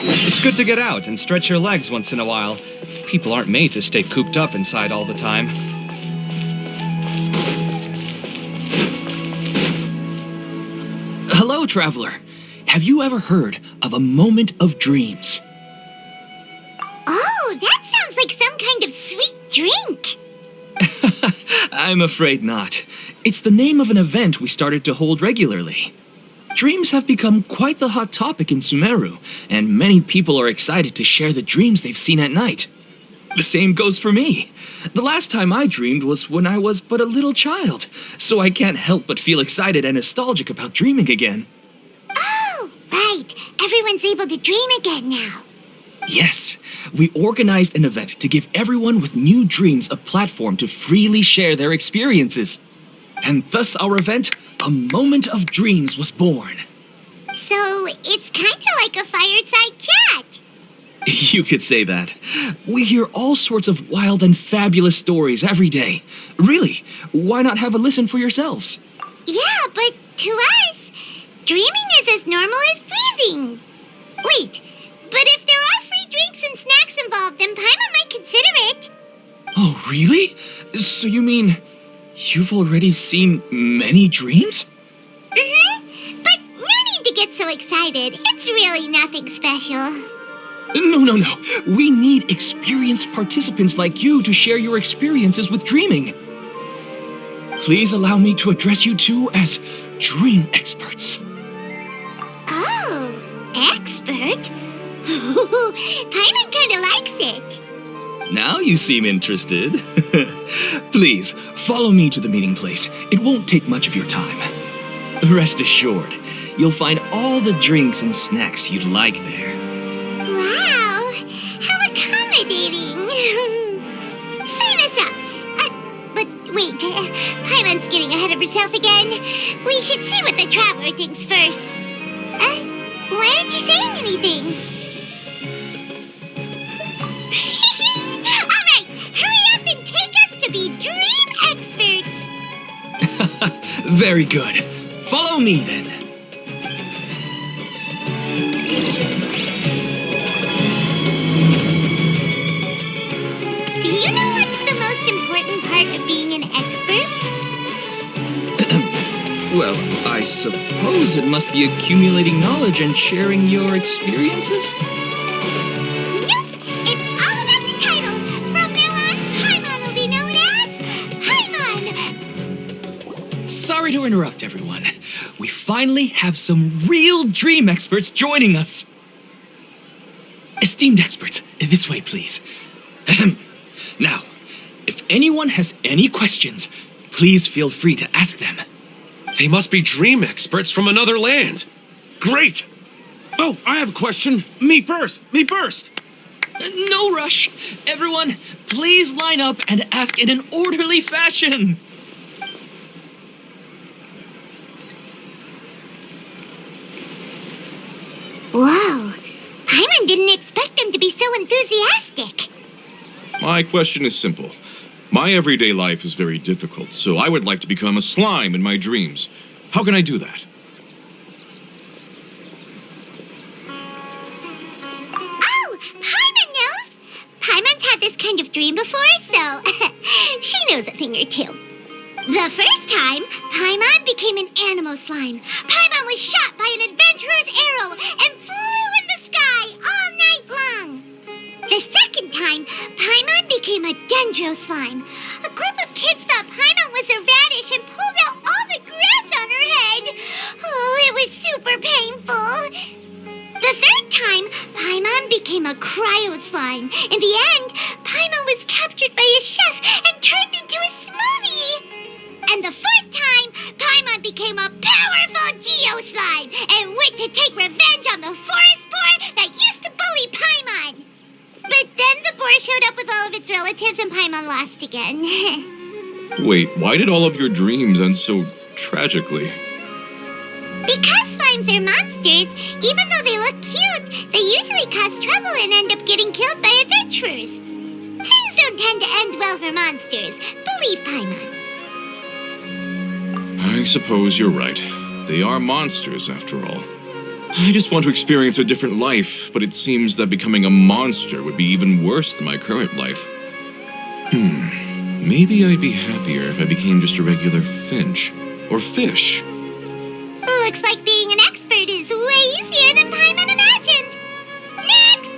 It's good to get out and stretch your legs once in a while. People aren't made to stay cooped up inside all the time. Hello, traveler. Have you ever heard of a moment of dreams? Oh, that sounds like some kind of sweet drink. I'm afraid not. It's the name of an event we started to hold regularly. Dreams have become quite the hot topic in Sumeru, and many people are excited to share the dreams they've seen at night. The same goes for me. The last time I dreamed was when I was but a little child, so I can't help but feel excited and nostalgic about dreaming again. Oh, right. Everyone's able to dream again now. Yes, we organized an event to give everyone with new dreams a platform to freely share their experiences. And thus our event, A Moment of Dreams, was born. So, it's kind of like a fireside chat. You could say that. We hear all sorts of wild and fabulous stories every day. Really, why not have a listen for yourselves? Yeah, but to us, dreaming is as normal as breathing. Wait, but if there are free drinks and snacks involved, then Paimon might consider it. Oh, really? So you mean you've already seen many dreams? But no need to get so excited. It's really nothing special. No. We need experienced participants like you to share your experiences with dreaming. Please allow me to address you two as dream experts. Oh, expert? Paimon kinda likes it. Now you seem interested. Please, follow me to the meeting place. It won't take much of your time. Rest assured, you'll find all the drinks and snacks you'd like there. Wow, how accommodating. Sign us up. But wait, Paimon's getting ahead of herself again. We should see what the traveler thinks first. Why aren't you saying anything? All right, hurry up and take us to be dream experts. Very good. Follow me then. Do you know what's the most important part of being an expert? Well, I suppose it must be accumulating knowledge and sharing your experiences? Nope! It's all about the title! From now on, Paimon will be known as Paimon! Sorry to interrupt, everyone. We finally have some real dream experts joining us. Esteemed experts, this way, please. Ahem. Now, if anyone has any questions, please feel free to ask them. They must be dream experts from another land. Great! Oh, I have a question. Me first. No rush. Everyone, please line up and ask in an orderly fashion. Whoa! Paimon didn't expect them to be so enthusiastic. My question is simple. My everyday life is very difficult, so I would like to become a slime in my dreams. How can I do that? Oh, Paimon knows! Paimon's had this kind of dream before, so she knows a thing or two. The first time, Paimon became an animal slime. Paimon was shot by an adventurer's arrow and flew in the sky all night long. The second time, Paimon became a dendro slime. A group of kids thought Paimon was a radish and pulled out all the grass on her head. Oh, it was super painful. The third time, Paimon became a cryo slime. In the end, Paimon was captured by a chef and turned into a smoothie. And the fourth time, Paimon became a powerful geo slime and went to take revenge on the forest boar that used to bully Paimon. But then the boar showed up with all of its relatives and Paimon lost again. Wait, why did all of your dreams end so tragically? Because slimes are monsters, even though they look cute, they usually cause trouble and end up getting killed by adventurers. Things don't tend to end well for monsters. Believe Paimon. I suppose you're right. They are monsters, after all. I just want to experience a different life, but it seems that becoming a monster would be even worse than my current life. Maybe I'd be happier if I became just a regular finch. Or fish. Looks like being an expert is way easier than Paimon imagined. Next!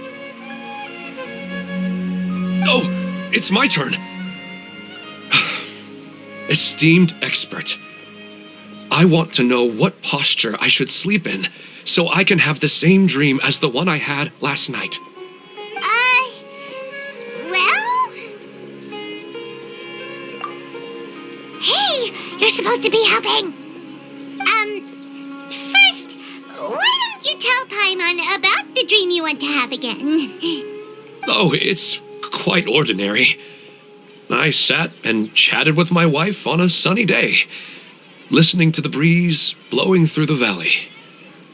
Oh, it's my turn. Esteemed expert, I want to know what posture I should sleep in so I can have the same dream as the one I had last night. Well? Hey, you're supposed to be helping. First, why don't you tell Paimon about the dream you want to have again? Oh, it's quite ordinary. I sat and chatted with my wife on a sunny day, listening to the breeze blowing through the valley.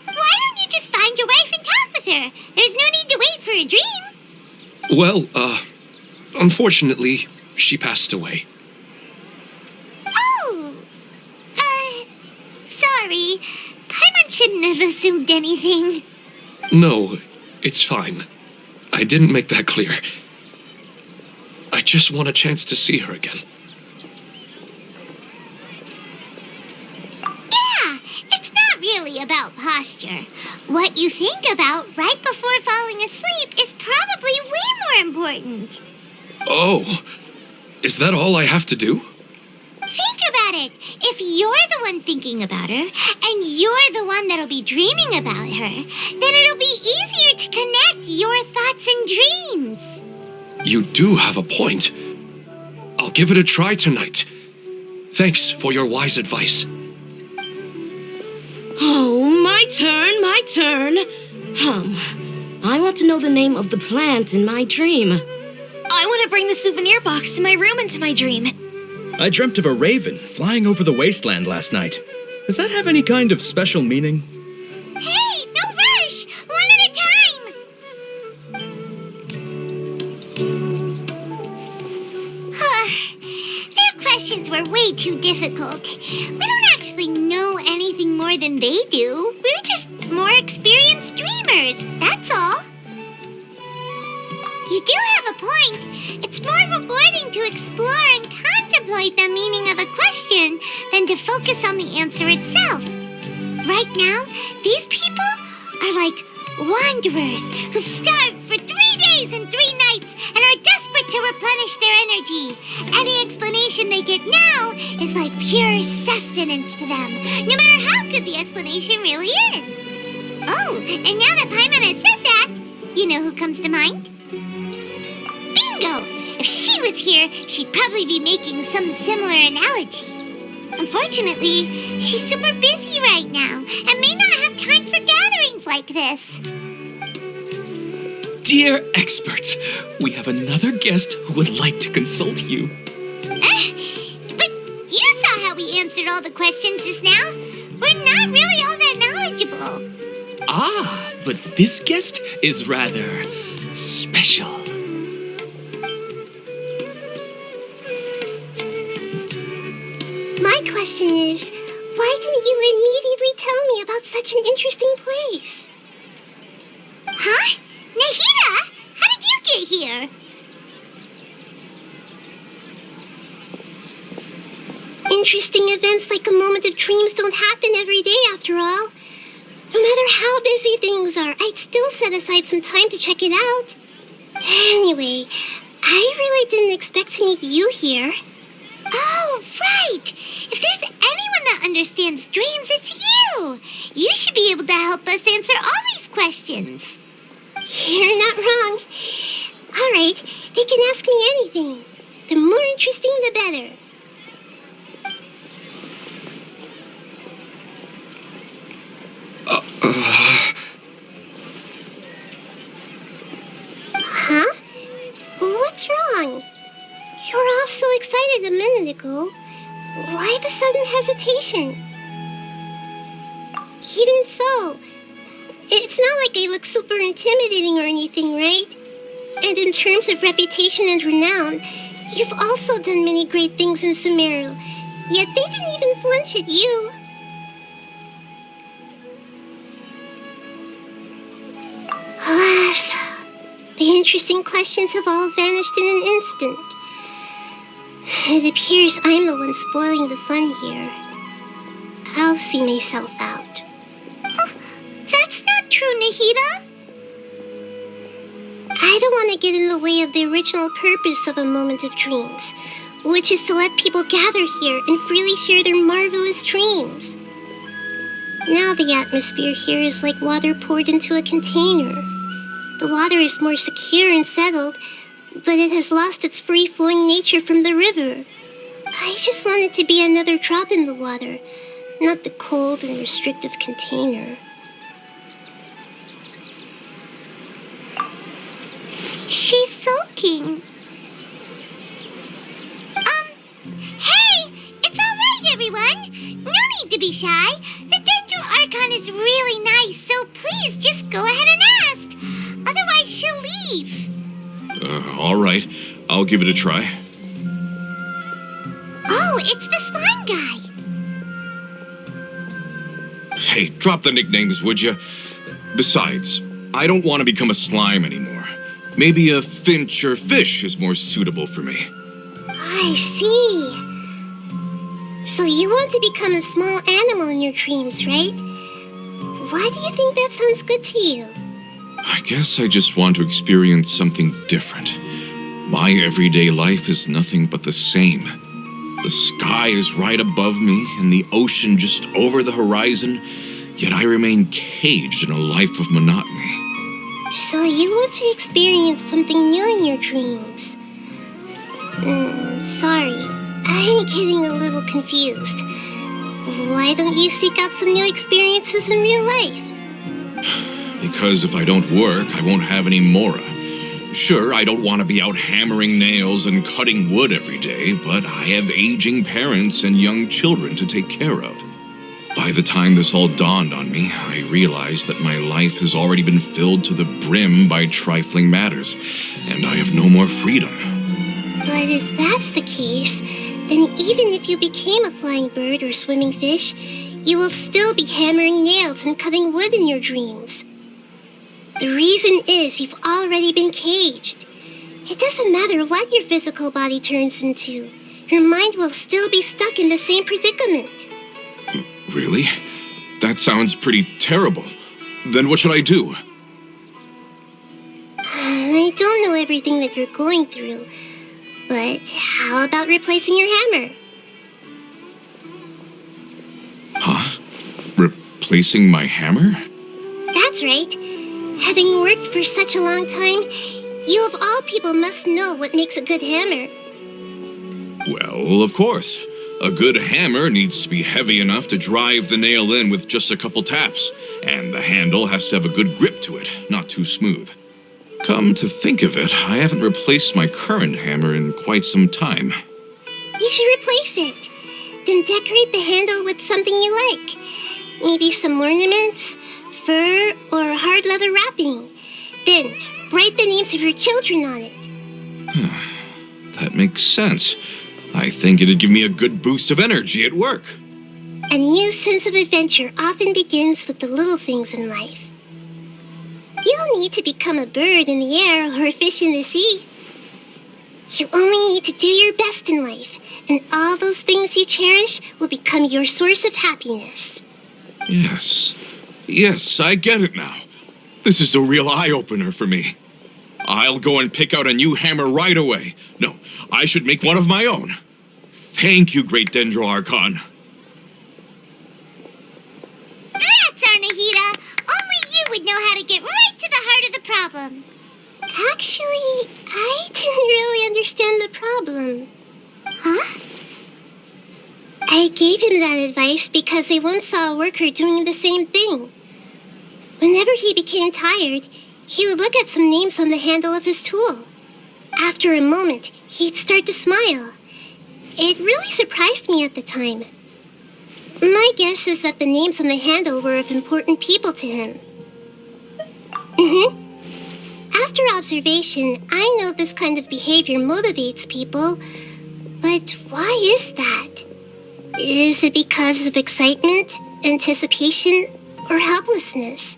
Why don't you just find your wife and talk with her? There's no need to wait for a dream. Well, unfortunately, she passed away. Oh, sorry. Paimon shouldn't have assumed anything. No, it's fine. I didn't make that clear. I just want a chance to see her again. Yeah, it's not really about posture. What you think about right before falling asleep is probably way more important. Oh, is that all I have to do? Think about it. If you're the one thinking about her, and you're the one that'll be dreaming about her, then it'll be easier to connect your thoughts and dreams. You do have a point. I'll give it a try tonight. Thanks for your wise advice. Oh, my turn. I want to know the name of the plant in my dream. I want to bring the souvenir box to my room into my dream. I dreamt of a raven flying over the wasteland last night. Does that have any kind of special meaning? Hey, no rush! One at a time! Their questions were way too difficult. We don't actually know anything more than they do. We're just more experienced dreamers, that's all. You do have a point. It's more rewarding to explore and contemplate the meaning of a question than to focus on the answer itself. Right now, these people are like wanderers who've starved for 3 days and 3 nights and are desperate to replenish their energy. Any explanation they get now is like pure sustenance to them, no matter how good the explanation really is. Oh, and now that Paimon has said that, you know who comes to mind? Bingo! If she was here, she'd probably be making some similar analogy. Unfortunately, she's super busy right now and may not have time for gatherings like this. Dear experts, we have another guest who would like to consult you. But you saw how we answered all the questions just now. We're not really all that knowledgeable. Ah, but this guest is rather special. My question is, why didn't you immediately tell me about such an interesting place? Huh? Nahida, how did you get here? Interesting events like a moment of dreams don't happen every day after all. No matter how busy things are, I'd still set aside some time to check it out. Anyway, I really didn't expect to meet you here. Oh, right! If there's anyone that understands dreams, it's you! You should be able to help us answer all these questions. You're not wrong. All right, they can ask me anything. The more interesting, the better. Huh? What's wrong? You were all so excited a minute ago. Why the sudden hesitation? Even so, it's not like I look super intimidating or anything, right? And in terms of reputation and renown, you've also done many great things in Sumeru, yet they didn't even flinch at you. The interesting questions have all vanished in an instant. It appears I'm the one spoiling the fun here. I'll see myself out. Oh, that's not true, Nahida. I don't want to get in the way of the original purpose of a moment of dreams, which is to let people gather here and freely share their marvelous dreams. Now the atmosphere here is like water poured into a container. The water is more secure and settled, but it has lost its free-flowing nature from the river. I just want it to be another drop in the water, not the cold and restrictive container. She's sulking. Hey! It's all right, everyone! No need to be shy. The Dendro Archon is really nice, so please just go ahead and ask. Otherwise, she'll leave. All right. I'll give it a try. Oh, it's the slime guy. Hey, drop the nicknames, would you? Besides, I don't want to become a slime anymore. Maybe a finch or fish is more suitable for me. I see. So you want to become a small animal in your dreams, right? Why do you think that sounds good to you? I guess I just want to experience something different. My everyday life is nothing but the same. The sky is right above me and the ocean just over the horizon, yet I remain caged in a life of monotony. So you want to experience something new in your dreams? Sorry, I'm getting a little confused. Why don't you seek out some new experiences in real life? Because if I don't work, I won't have any mora. Sure, I don't want to be out hammering nails and cutting wood every day, but I have aging parents and young children to take care of. By the time this all dawned on me, I realized that my life has already been filled to the brim by trifling matters, and I have no more freedom. But if that's the case, then even if you became a flying bird or swimming fish, you will still be hammering nails and cutting wood in your dreams. The reason is you've already been caged. It doesn't matter what your physical body turns into. Your mind will still be stuck in the same predicament. Really? That sounds pretty terrible. Then what should I do? I don't know everything that you're going through, but how about replacing your hammer? Huh? Replacing my hammer? That's right. Having worked for such a long time, you of all people must know what makes a good hammer. Well, of course. A good hammer needs to be heavy enough to drive the nail in with just a couple taps, and the handle has to have a good grip to it, not too smooth. Come to think of it, I haven't replaced my current hammer in quite some time. You should replace it. Then decorate the handle with something you like. Maybe some ornaments, fur, or hard leather wrapping. Then write the names of your children on it. That makes sense. I think it'd give me a good boost of energy at work. A new sense of adventure often begins with the little things in life. You don't need to become a bird in the air or a fish in the sea. You only need to do your best in life, and all those things you cherish will become your source of happiness. Yes, I get it now. This is a real eye-opener for me. I'll go and pick out a new hammer right away. No, I should make one of my own. Thank you, Great Dendro Archon. That's our Nahida. Only you would know how to get right to the heart of the problem. Actually, I didn't really understand the problem. Huh? I gave him that advice because I once saw a worker doing the same thing. Whenever he became tired, he would look at some names on the handle of his tool. After a moment, he'd start to smile. It really surprised me at the time. My guess is that the names on the handle were of important people to him. After observation, I know this kind of behavior motivates people, but why is that? Is it because of excitement, anticipation, or helplessness?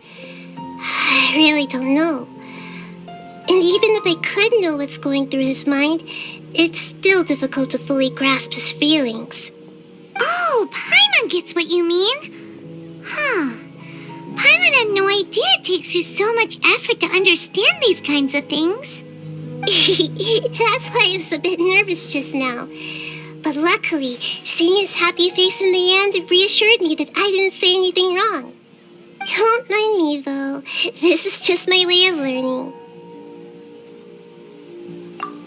I really don't know. And even if I could know what's going through his mind, it's still difficult to fully grasp his feelings. Oh, Paimon gets what you mean. Huh. Paimon had no idea it takes you so much effort to understand these kinds of things. That's why I was a bit nervous just now. But luckily, seeing his happy face in the end reassured me that I didn't say anything wrong. Don't mind me, though. This is just my way of learning.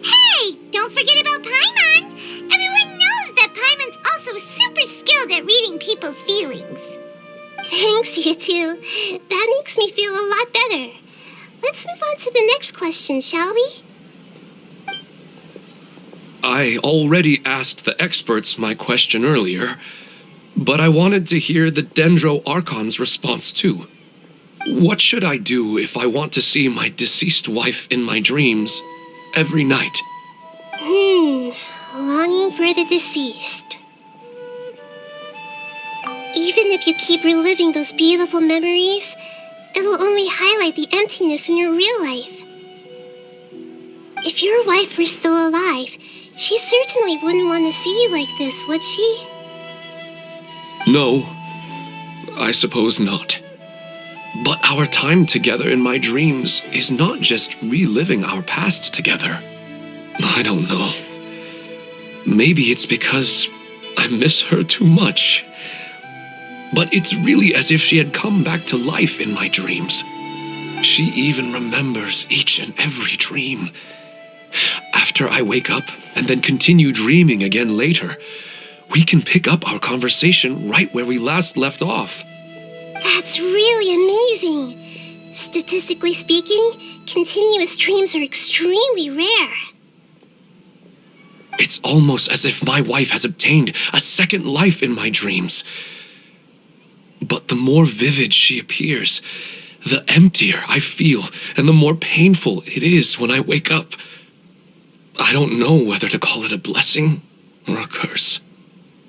Hey, don't forget about Paimon! Everyone knows that Paimon's also super skilled at reading people's feelings. Thanks, you two. That makes me feel a lot better. Let's move on to the next question, shall we? I already asked the experts my question earlier, but I wanted to hear the Dendro Archon's response too. What should I do if I want to see my deceased wife in my dreams every night? Longing for the deceased. Even if you keep reliving those beautiful memories, it'll only highlight the emptiness in your real life. If your wife were still alive, she certainly wouldn't want to see you like this, would she? No, I suppose not. But our time together in my dreams is not just reliving our past together. I don't know. Maybe it's because I miss her too much. But it's really as if she had come back to life in my dreams. She even remembers each and every dream. After I wake up and then continue dreaming again later, we can pick up our conversation right where we last left off. That's really amazing. Statistically speaking, continuous dreams are extremely rare. It's almost as if my wife has obtained a second life in my dreams. But the more vivid she appears, the emptier I feel and the more painful it is when I wake up. I don't know whether to call it a blessing or a curse.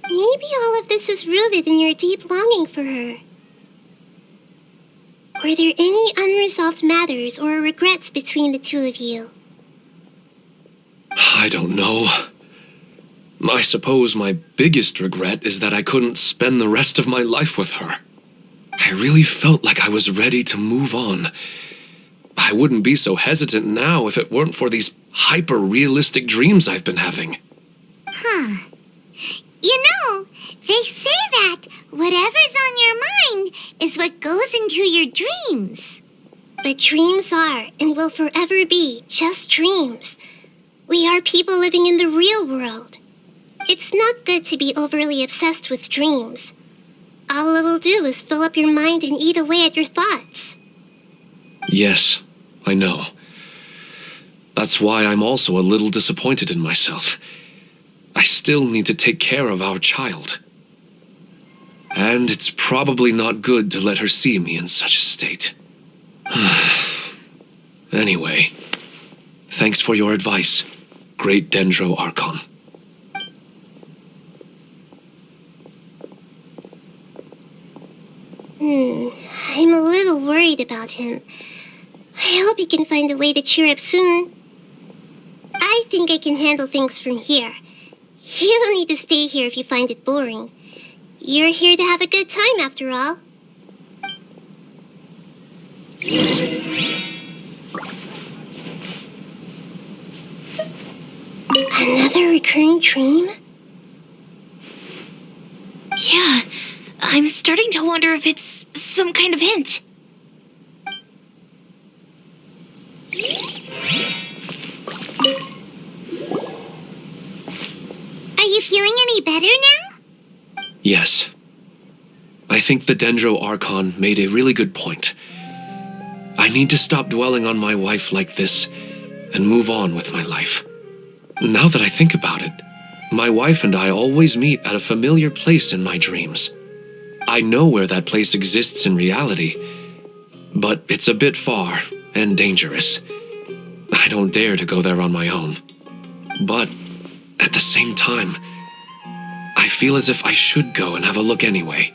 Maybe all of this is rooted in your deep longing for her. Were there any unresolved matters or regrets between the two of you? I don't know. I suppose my biggest regret is that I couldn't spend the rest of my life with her. I really felt like I was ready to move on. I wouldn't be so hesitant now if it weren't for these hyper-realistic dreams I've been having. Huh. You know, they say that whatever's on your mind is what goes into your dreams. But dreams are and will forever be just dreams. We are people living in the real world. It's not good to be overly obsessed with dreams. All it'll do is fill up your mind and eat away at your thoughts. Yes, I know. That's why I'm also a little disappointed in myself. I still need to take care of our child. And it's probably not good to let her see me in such a state. Anyway, thanks for your advice, Great Dendro Archon. I'm a little worried about him. I hope he can find a way to cheer up soon. I think I can handle things from here. You don't need to stay here if you find it boring. You're here to have a good time, after all. Another recurring dream? Yeah, I'm starting to wonder if it's some kind of hint. Are you feeling any better now? Yes. I think the Dendro Archon made a really good point. I need to stop dwelling on my wife like this and move on with my life. Now that I think about it, my wife and I always meet at a familiar place in my dreams. I know where that place exists in reality, but it's a bit far and dangerous. I don't dare to go there on my own. But at the same time, I feel as if I should go and have a look anyway.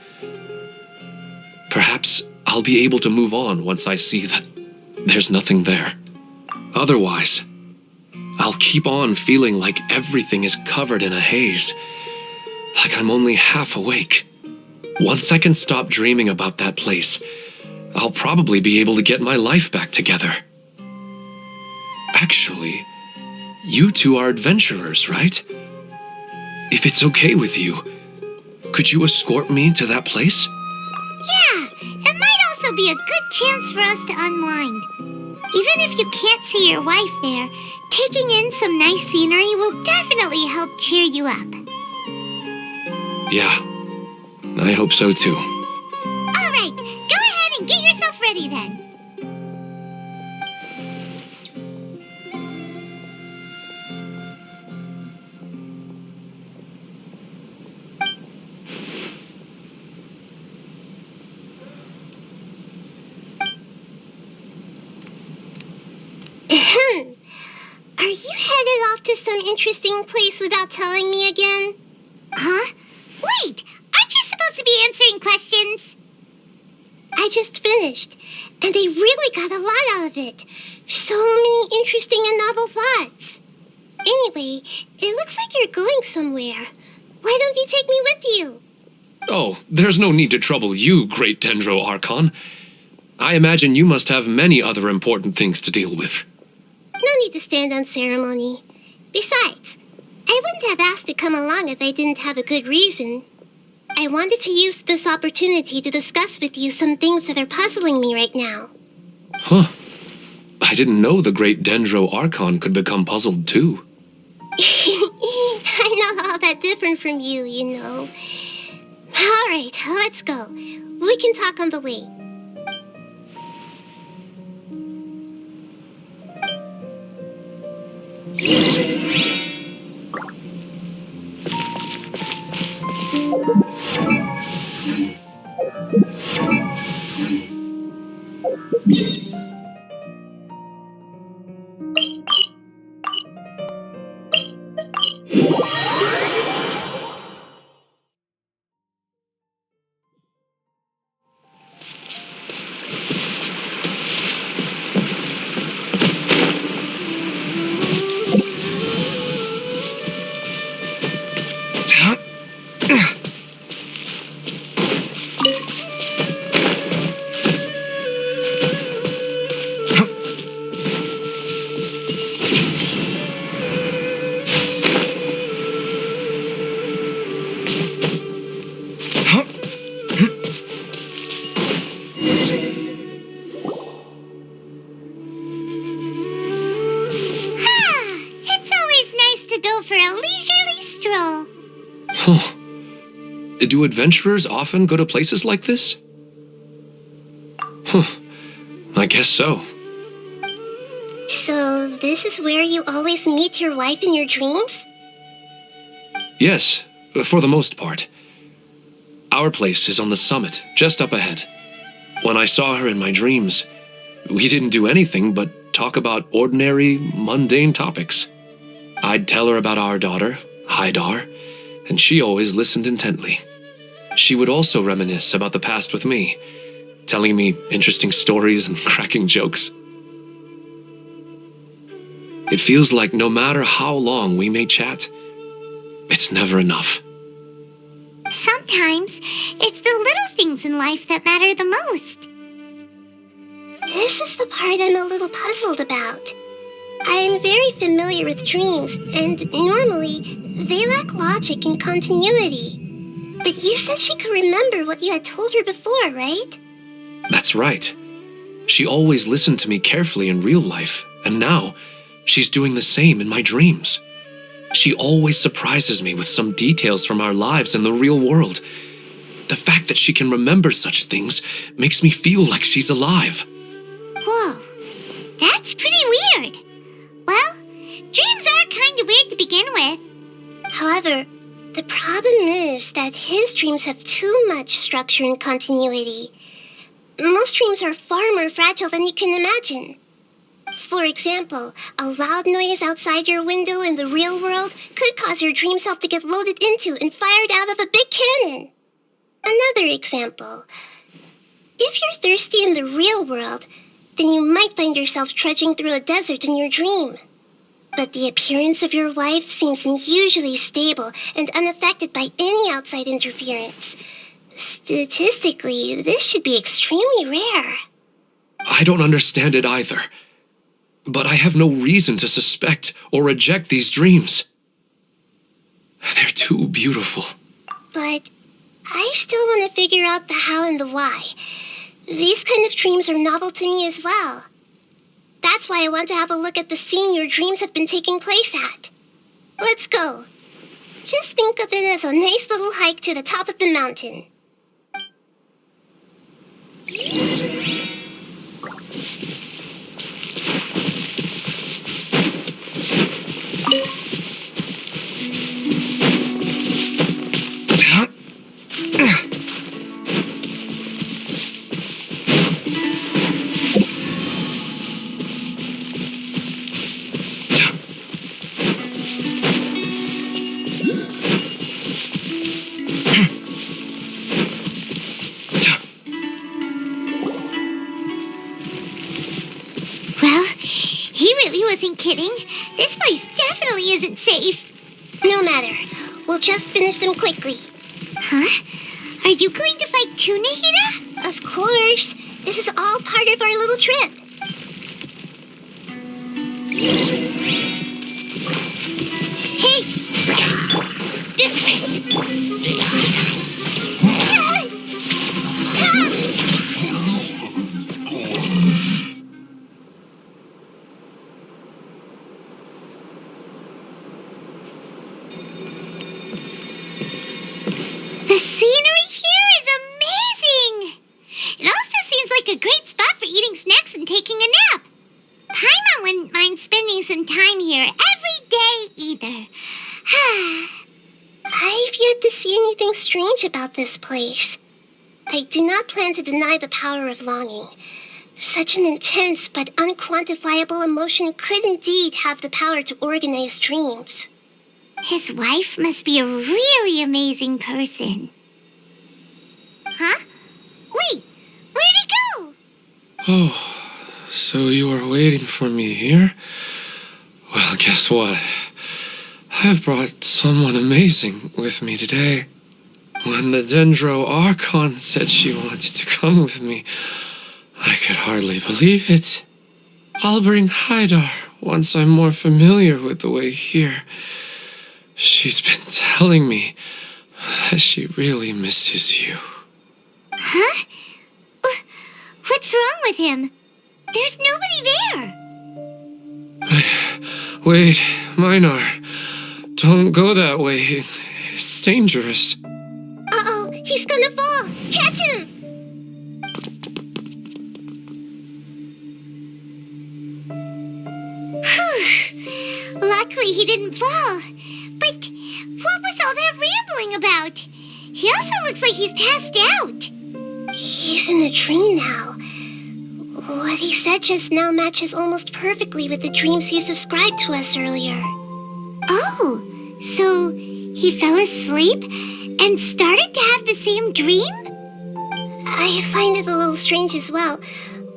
Perhaps I'll be able to move on once I see that there's nothing there. Otherwise, I'll keep on feeling like everything is covered in a haze, like I'm only half awake. Once I can stop dreaming about that place, I'll probably be able to get my life back together. Actually, you two are adventurers, right? If it's okay with you, could you escort me to that place? Yeah, it might also be a good chance for us to unwind. Even if you can't see your wife there, taking in some nice scenery will definitely help cheer you up. Yeah, I hope so too. All right, go ahead and get yourself ready then. Are you headed off to some interesting place without telling me again? Huh? Wait, aren't you supposed to be answering questions? I just finished, and I really got a lot out of it. So many interesting and novel thoughts. Anyway, it looks like you're going somewhere. Why don't you take me with you? Oh, there's no need to trouble you, Great Dendro Archon. I imagine you must have many other important things to deal with. No need to stand on ceremony. Besides, I wouldn't have asked to come along if I didn't have a good reason. I wanted to use this opportunity to discuss with you some things that are puzzling me right now. Huh. I didn't know the Great Dendro Archon could become puzzled too. I'm not all that different from you, you know. All right, let's go. We can talk on the way. It's always nice to go for a leisurely stroll. Huh. Do adventurers often go to places like this? Huh. I guess so. So, this is where you always meet your wife in your dreams? Yes, for the most part. Our place is on the summit, just up ahead. When I saw her in my dreams, we didn't do anything but talk about ordinary, mundane topics. I'd tell her about our daughter, Haidar, and she always listened intently. She would also reminisce about the past with me, telling me interesting stories and cracking jokes. It feels like no matter how long we may chat, it's never enough. Sometimes, it's the little things in life that matter the most. This is the part I'm a little puzzled about. I am very familiar with dreams, and normally, they lack logic and continuity. But you said she could remember what you had told her before, right? That's right. She always listened to me carefully in real life, and now she's doing the same in my dreams. She always surprises me with some details from our lives in the real world. The fact that she can remember such things makes me feel like she's alive. Whoa, that's pretty weird. Well, dreams are kind of weird to begin with. However, the problem is that his dreams have too much structure and continuity. Most dreams are far more fragile than you can imagine. For example, a loud noise outside your window in the real world could cause your dream self to get loaded into and fired out of a big cannon. Another example. If you're thirsty in the real world, then you might find yourself trudging through a desert in your dream. But the appearance of your wife seems unusually stable and unaffected by any outside interference. Statistically, this should be extremely rare. I don't understand it either. But I have no reason to suspect or reject these dreams. They're too beautiful. But I still want to figure out the how and the why. These kind of dreams are novel to me as well. That's why I want to have a look at the scene your dreams have been taking place at. Let's go. Just think of it as a nice little hike to the top of the mountain. Wasn't kidding. This place definitely isn't safe. No matter. We'll just finish them quickly. Huh? Are you going to fight too, Nahida? Of course. This is all part of our little trip. Hey! This way! A great spot for eating snacks and taking a nap. Paimon wouldn't mind spending some time here every day either. I've yet to see anything strange about this place. I do not plan to deny the power of longing. Such an intense but unquantifiable emotion could indeed have the power to organize dreams. His wife must be a really amazing person. Huh? Wait! Where'd he go? Oh, so you were waiting for me here? Well, guess what? I've brought someone amazing with me today. When the Dendro Archon said she wanted to come with me, I could hardly believe it. I'll bring Haidar once I'm more familiar with the way here. She's been telling me that she really misses you. Huh? What's wrong with him? There's nobody there. Wait, Minar. Don't go that way. It's dangerous. Uh-oh, he's gonna fall. Catch him! Luckily he didn't fall. But what was all that rambling about? He also looks like he's passed out. He's in a dream now. What he said just now matches almost perfectly with the dreams he's described to us earlier. Oh, so he fell asleep and started to have the same dream? I find it a little strange as well,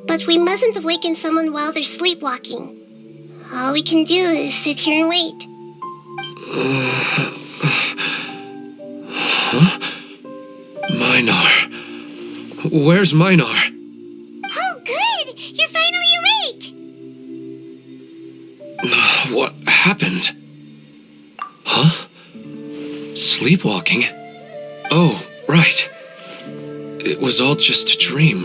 but we mustn't awaken someone while they're sleepwalking. All we can do is sit here and wait. Huh? Minar. Where's Minar? Oh, good! You're finally awake! What happened? Huh? Sleepwalking? Oh, right. It was all just a dream.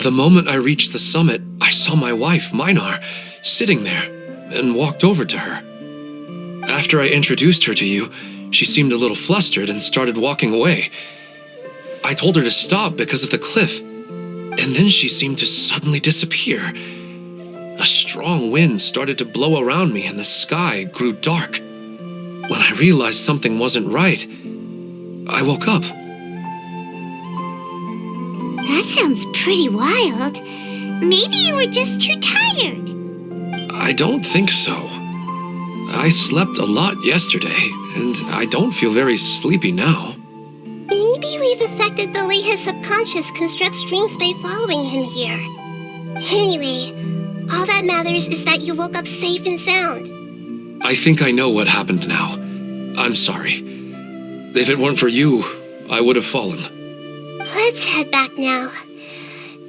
The moment I reached the summit, I saw my wife, Minar, sitting there, and walked over to her. After I introduced her to you, she seemed a little flustered and started walking away. I told her to stop because of the cliff, and then she seemed to suddenly disappear. A strong wind started to blow around me and the sky grew dark. When I realized something wasn't right, I woke up. That sounds pretty wild. Maybe you were just too tired. I don't think so. I slept a lot yesterday, and I don't feel very sleepy now. Maybe we've affected the way his subconscious constructs dreams by following him here. Anyway, all that matters is that you woke up safe and sound. I think I know what happened now. I'm sorry. If it weren't for you, I would have fallen. Let's head back now.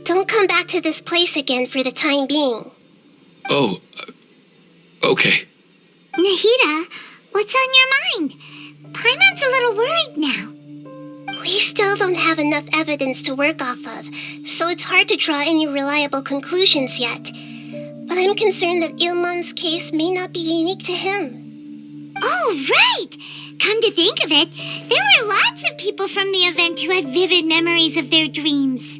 Don't come back to this place again for the time being. Oh, okay. Nahida, what's on your mind? Paimon's a little worried now. We still don't have enough evidence to work off of, so it's hard to draw any reliable conclusions yet. But I'm concerned that Ilmon's case may not be unique to him. Oh, right! Come to think of it, there were lots of people from the event who had vivid memories of their dreams.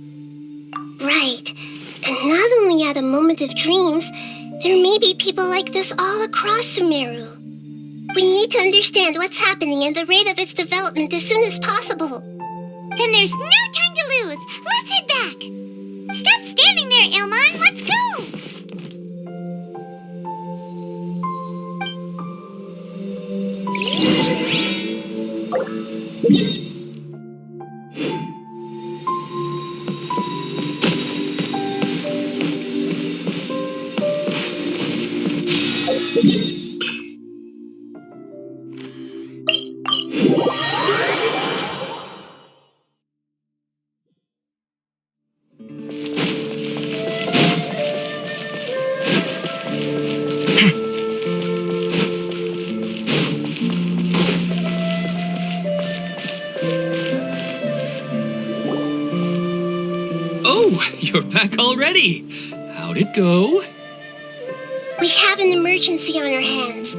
Right. And not only at a moment of dreams, there may be people like this all across Sumeru. We need to understand what's happening and the rate of its development as soon as possible. Then there's no time to lose. Let's head back. Stop standing there, Ilmon. Let's go. You're back already. How'd it go? We have an emergency on our hands.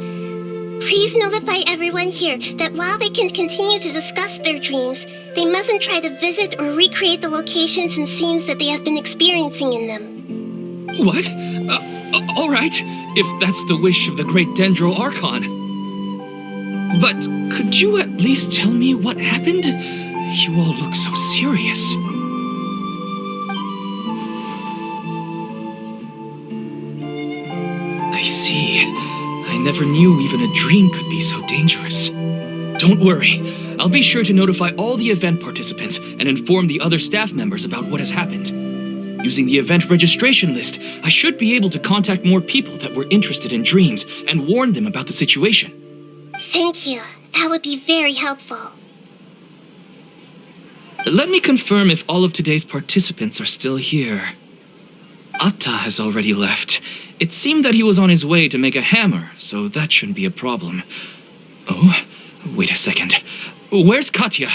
Please notify everyone here that while they can continue to discuss their dreams, they mustn't try to visit or recreate the locations and scenes that they have been experiencing in them. What? All right, if that's the wish of the great Dendro Archon. But could you at least tell me what happened? You all look so serious. I see. I never knew even a dream could be so dangerous. Don't worry. I'll be sure to notify all the event participants and inform the other staff members about what has happened. Using the event registration list, I should be able to contact more people that were interested in dreams and warn them about the situation. Thank you. That would be very helpful. Let me confirm if all of today's participants are still here. Atta has already left. It seemed that he was on his way to make a hammer, so that shouldn't be a problem. Oh, wait a second. Where's Katya?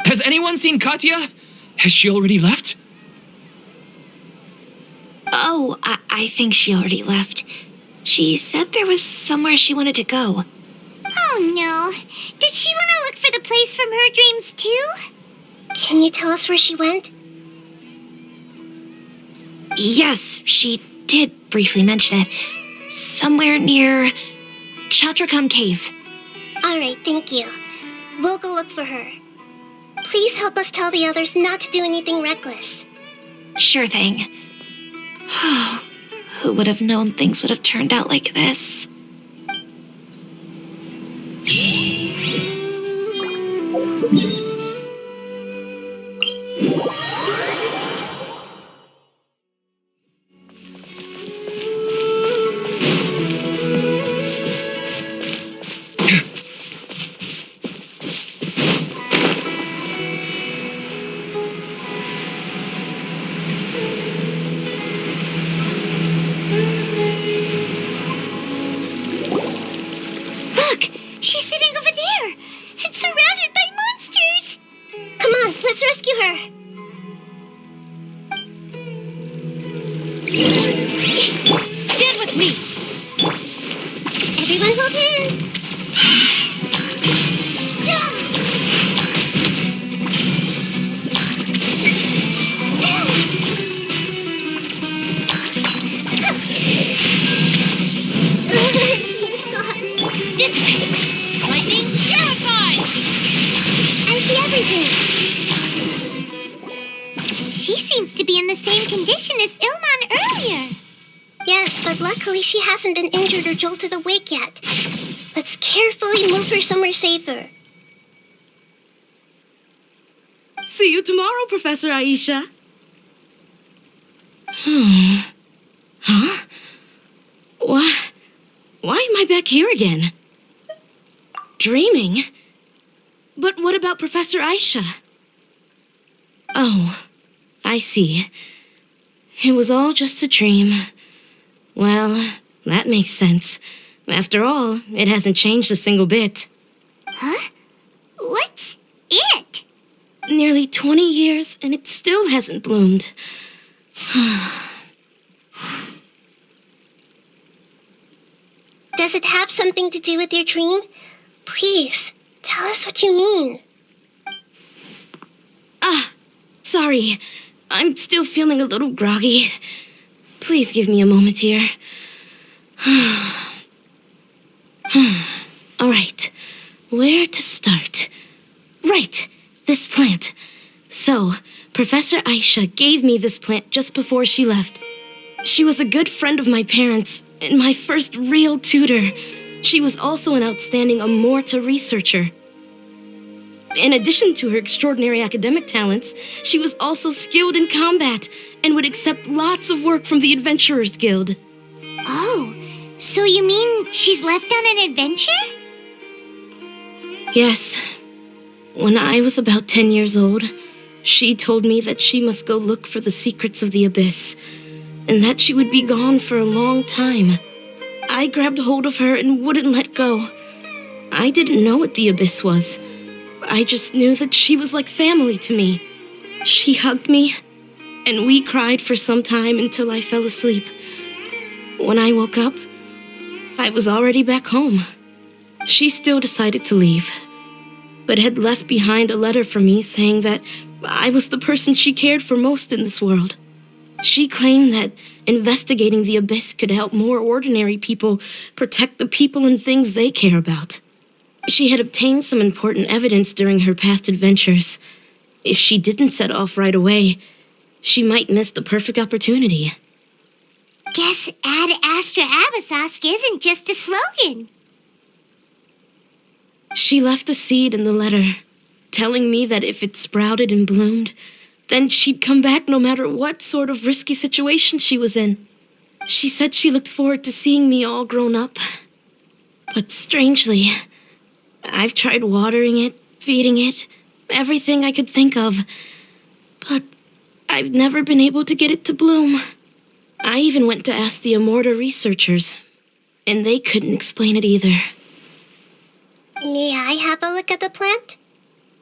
Has anyone seen Katya? Has she already left? Oh, I think she already left. She said there was somewhere she wanted to go. Oh no. Did she want to look for the place from her dreams too? Can you tell us where she went? Yes, she did briefly mention it. Somewhere near Chatrakam Cave. Alright, thank you. We'll go look for her. Please help us tell the others not to do anything reckless. Sure thing. Who would have known things would have turned out like this? Let's rescue her! Stand with me! Everyone hold hands! This way! Lightning terrified! I see everything! She seems to be in the same condition as Ilmon earlier. Yes, but luckily she hasn't been injured or jolted awake yet. Let's carefully move her somewhere safer. See you tomorrow, Professor Aisha. Huh? Why am I back here again? Dreaming? But what about Professor Aisha? Oh, I see. It was all just a dream. Well, that makes sense. After all, it hasn't changed a single bit. Huh? What's it? Nearly 20 years, and it still hasn't bloomed. Does it have something to do with your dream? Please, tell us what you mean. Sorry. I'm still feeling a little groggy. Please give me a moment here. All right. Where to start? Right. This plant. So, Professor Aisha gave me this plant just before she left. She was a good friend of my parents and my first real tutor. She was also an outstanding Amorta researcher. In addition to her extraordinary academic talents, she was also skilled in combat and would accept lots of work from the Adventurers Guild. Oh, so you mean she's left on an adventure? Yes. When I was about 10 years old, she told me that she must go look for the secrets of the Abyss, and that she would be gone for a long time. I grabbed hold of her and wouldn't let go. I didn't know what the Abyss was. I just knew that she was like family to me. She hugged me, and we cried for some time until I fell asleep. When I woke up, I was already back home. She still decided to leave, but had left behind a letter for me saying that I was the person she cared for most in this world. She claimed that investigating the Abyss could help more ordinary people protect the people and things they care about. She had obtained some important evidence during her past adventures. If she didn't set off right away, she might miss the perfect opportunity. Guess Ad Astra Abyssosque isn't just a slogan. She left a seed in the letter, telling me that if it sprouted and bloomed, then she'd come back no matter what sort of risky situation she was in. She said she looked forward to seeing me all grown up. But strangely, I've tried watering it, feeding it, everything I could think of. But I've never been able to get it to bloom. I even went to ask the Amorta researchers, and they couldn't explain it either. May I have a look at the plant?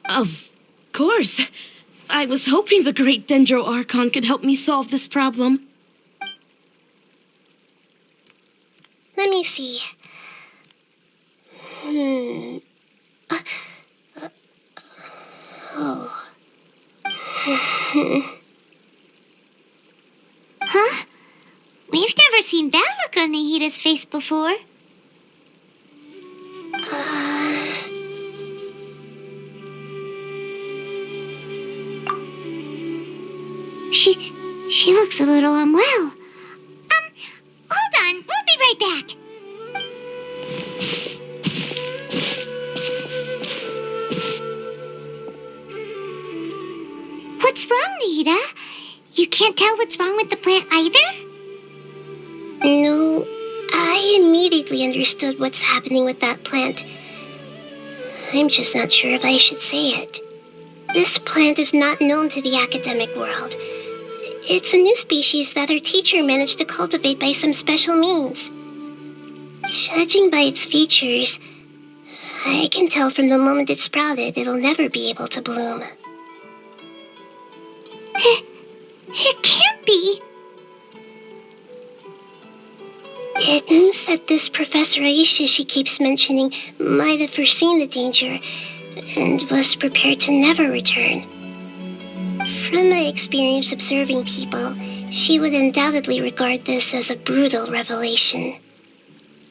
Of course. I was hoping the great Dendro Archon could help me solve this problem. Let me see. Huh? We've never seen that look on Nahida's face before. She looks a little unwell. Hold on, we'll be right back. What's wrong, Nahida? You can't tell what's wrong with the plant either? No, I immediately understood what's happening with that plant. I'm just not sure if I should say it. This plant is not known to the academic world. It's a new species that our teacher managed to cultivate by some special means. Judging by its features, I can tell from the moment it sprouted it'll never be able to bloom. It can't be. It means that this Professor Aisha she keeps mentioning might have foreseen the danger and was prepared to never return. From my experience observing people, she would undoubtedly regard this as a brutal revelation.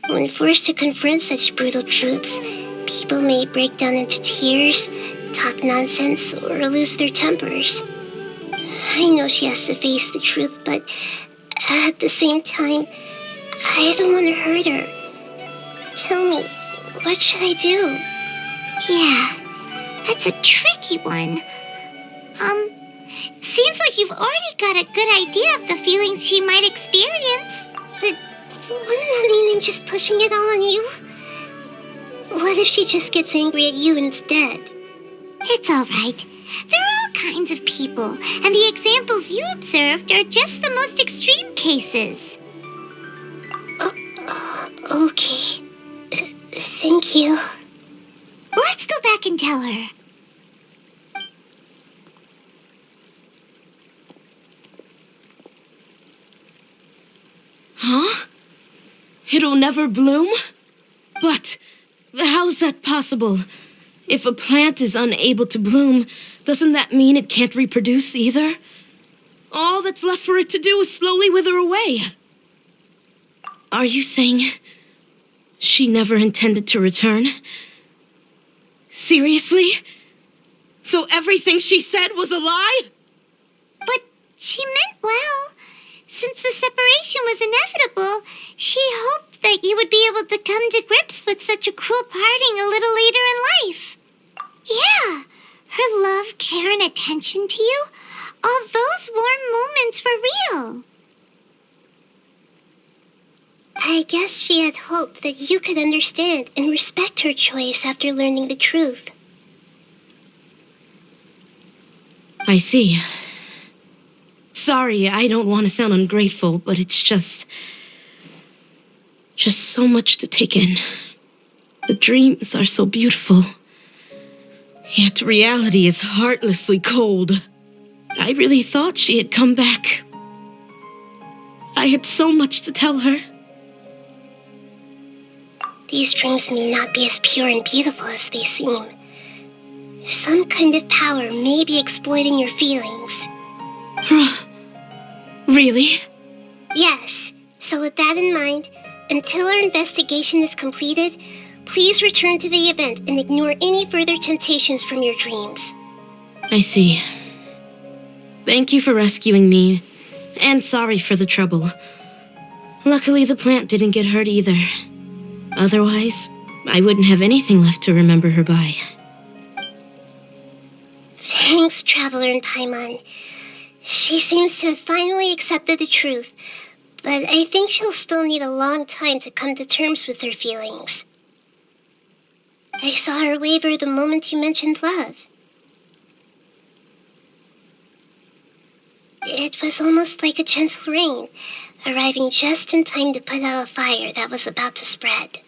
When forced to confront such brutal truths, people may break down into tears, talk nonsense, or lose their tempers. I know she has to face the truth, but at the same time, I don't want to hurt her. Tell me, what should I do? Yeah, that's a tricky one. Seems like you've already got a good idea of the feelings she might experience. But wouldn't that mean I'm just pushing it all on you? What if she just gets angry at you instead? It's all right. There are all kinds of people, and the examples you observed are just the most extreme cases. Okay. Thank you. Let's go back and tell her. Huh? It'll never bloom? But how's that possible? If a plant is unable to bloom, doesn't that mean it can't reproduce either? All that's left for it to do is slowly wither away. Are you saying she never intended to return? Seriously? So everything she said was a lie? But she meant well. Since the separation was inevitable, she hoped that you would be able to come to grips with such a cruel parting a little later in life. Yeah, her love, care, and attention to you, all those warm moments were real. I guess she had hoped that you could understand and respect her choice after learning the truth. I see. Sorry, I don't want to sound ungrateful, but it's just so much to take in. The dreams are so beautiful. Yet reality is heartlessly cold. I really thought she had come back. I had so much to tell her. These dreams may not be as pure and beautiful as they seem. Some kind of power may be exploiting your feelings. Really? Yes. So with that in mind, until our investigation is completed, please return to the event and ignore any further temptations from your dreams. I see. Thank you for rescuing me, and sorry for the trouble. Luckily, the plant didn't get hurt either. Otherwise, I wouldn't have anything left to remember her by. Thanks, Traveler and Paimon. She seems to have finally accepted the truth, but I think she'll still need a long time to come to terms with her feelings. I saw her waver the moment you mentioned love. It was almost like a gentle rain, arriving just in time to put out a fire that was about to spread.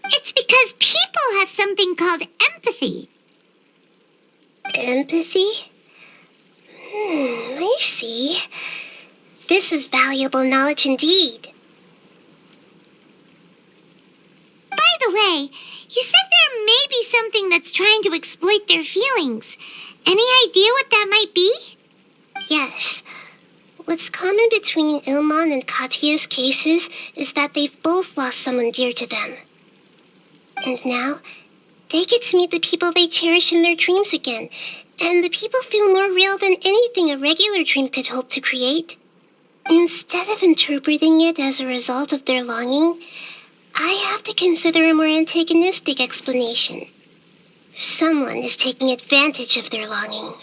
It's because people have something called empathy. Empathy? I see. This is valuable knowledge indeed. By the way, you said there may be something that's trying to exploit their feelings. Any idea what that might be? Yes. What's common between Ilmon and Katya's cases is that they've both lost someone dear to them. And now, they get to meet the people they cherish in their dreams again, and the people feel more real than anything a regular dream could hope to create. Instead of interpreting it as a result of their longing, I have to consider a more antagonistic explanation. Someone is taking advantage of their longing.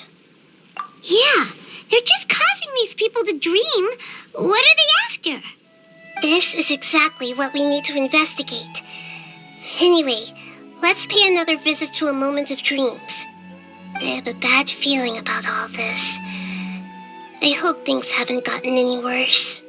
Yeah, they're just causing these people to dream. What are they after? This is exactly what we need to investigate. Anyway, let's pay another visit to a moment of dreams. I have a bad feeling about all this. I hope things haven't gotten any worse.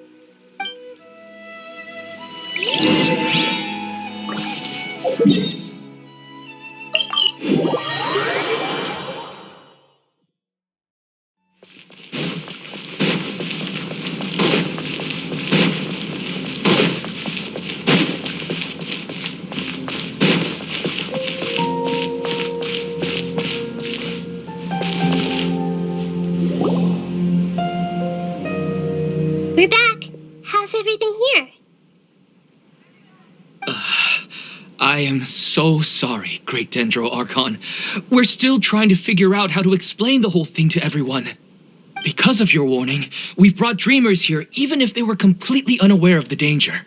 We're back. How's everything here? I am so sorry, Great Dendro Archon. We're still trying to figure out how to explain the whole thing to everyone. Because of your warning, we've brought dreamers here even if they were completely unaware of the danger.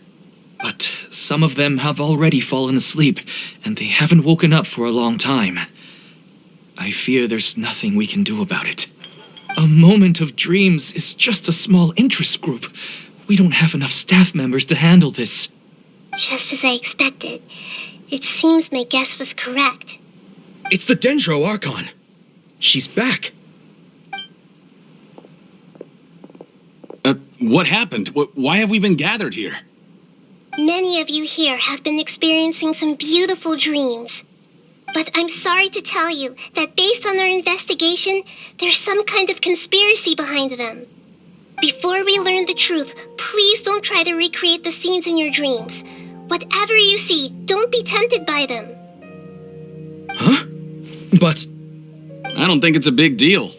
But some of them have already fallen asleep, and they haven't woken up for a long time. I fear there's nothing we can do about it. A moment of dreams is just a small interest group. We don't have enough staff members to handle this. Just as I expected. It seems my guess was correct. It's the Dendro Archon. She's back. What happened? Why have we been gathered here? Many of you here have been experiencing some beautiful dreams. But I'm sorry to tell you that based on our investigation, there's some kind of conspiracy behind them. Before we learn the truth, please don't try to recreate the scenes in your dreams. Whatever you see, don't be tempted by them. Huh? But... I don't think it's a big deal.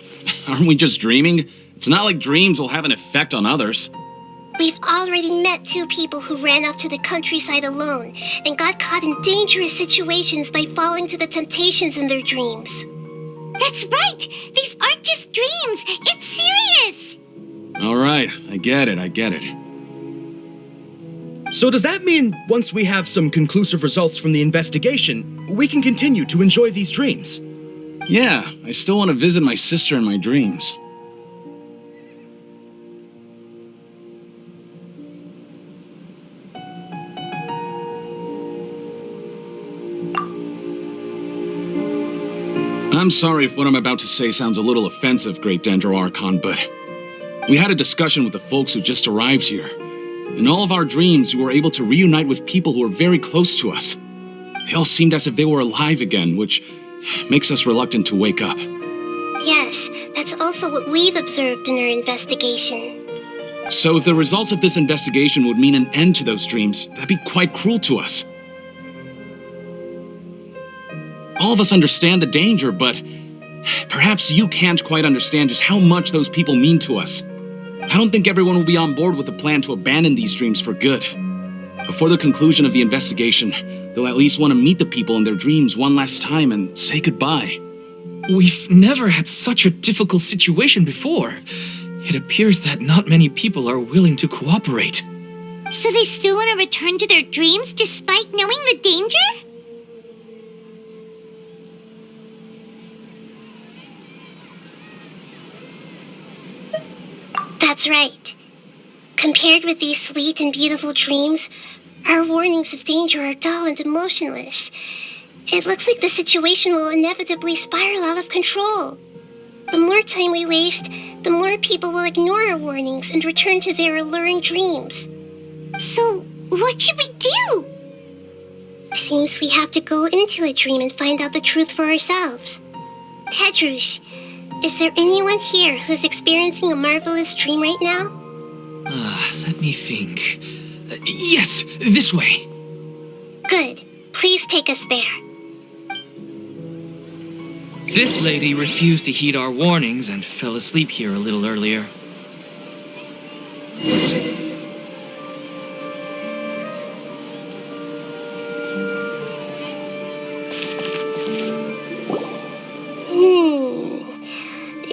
Aren't we just dreaming? It's not like dreams will have an effect on others. We've already met 2 people who ran off to the countryside alone and got caught in dangerous situations by falling to the temptations in their dreams. That's right! These aren't just dreams! It's serious! All right, I get it. So does that mean once we have some conclusive results from the investigation, we can continue to enjoy these dreams? Yeah, I still want to visit my sister in my dreams. I'm sorry if what I'm about to say sounds a little offensive, Great Dendro Archon, but we had a discussion with the folks who just arrived here. In all of our dreams, we were able to reunite with people who were very close to us. They all seemed as if they were alive again, which makes us reluctant to wake up. Yes, that's also what we've observed in our investigation. So if the results of this investigation would mean an end to those dreams, that'd be quite cruel to us. All of us understand the danger, but perhaps you can't quite understand just how much those people mean to us. I don't think everyone will be on board with the plan to abandon these dreams for good. Before the conclusion of the investigation, they'll at least want to meet the people in their dreams one last time and say goodbye. We've never had such a difficult situation before. It appears that not many people are willing to cooperate. So they still want to return to their dreams despite knowing the danger? That's right. Compared with these sweet and beautiful dreams, our warnings of danger are dull and emotionless. It looks like the situation will inevitably spiral out of control. The more time we waste, the more people will ignore our warnings and return to their alluring dreams. So, what should we do? Seems we have to go into a dream and find out the truth for ourselves. Pedrush, is there anyone here who's experiencing a marvelous dream right now? Let me think. Yes, this way. Good. Please take us there. This lady refused to heed our warnings and fell asleep here a little earlier.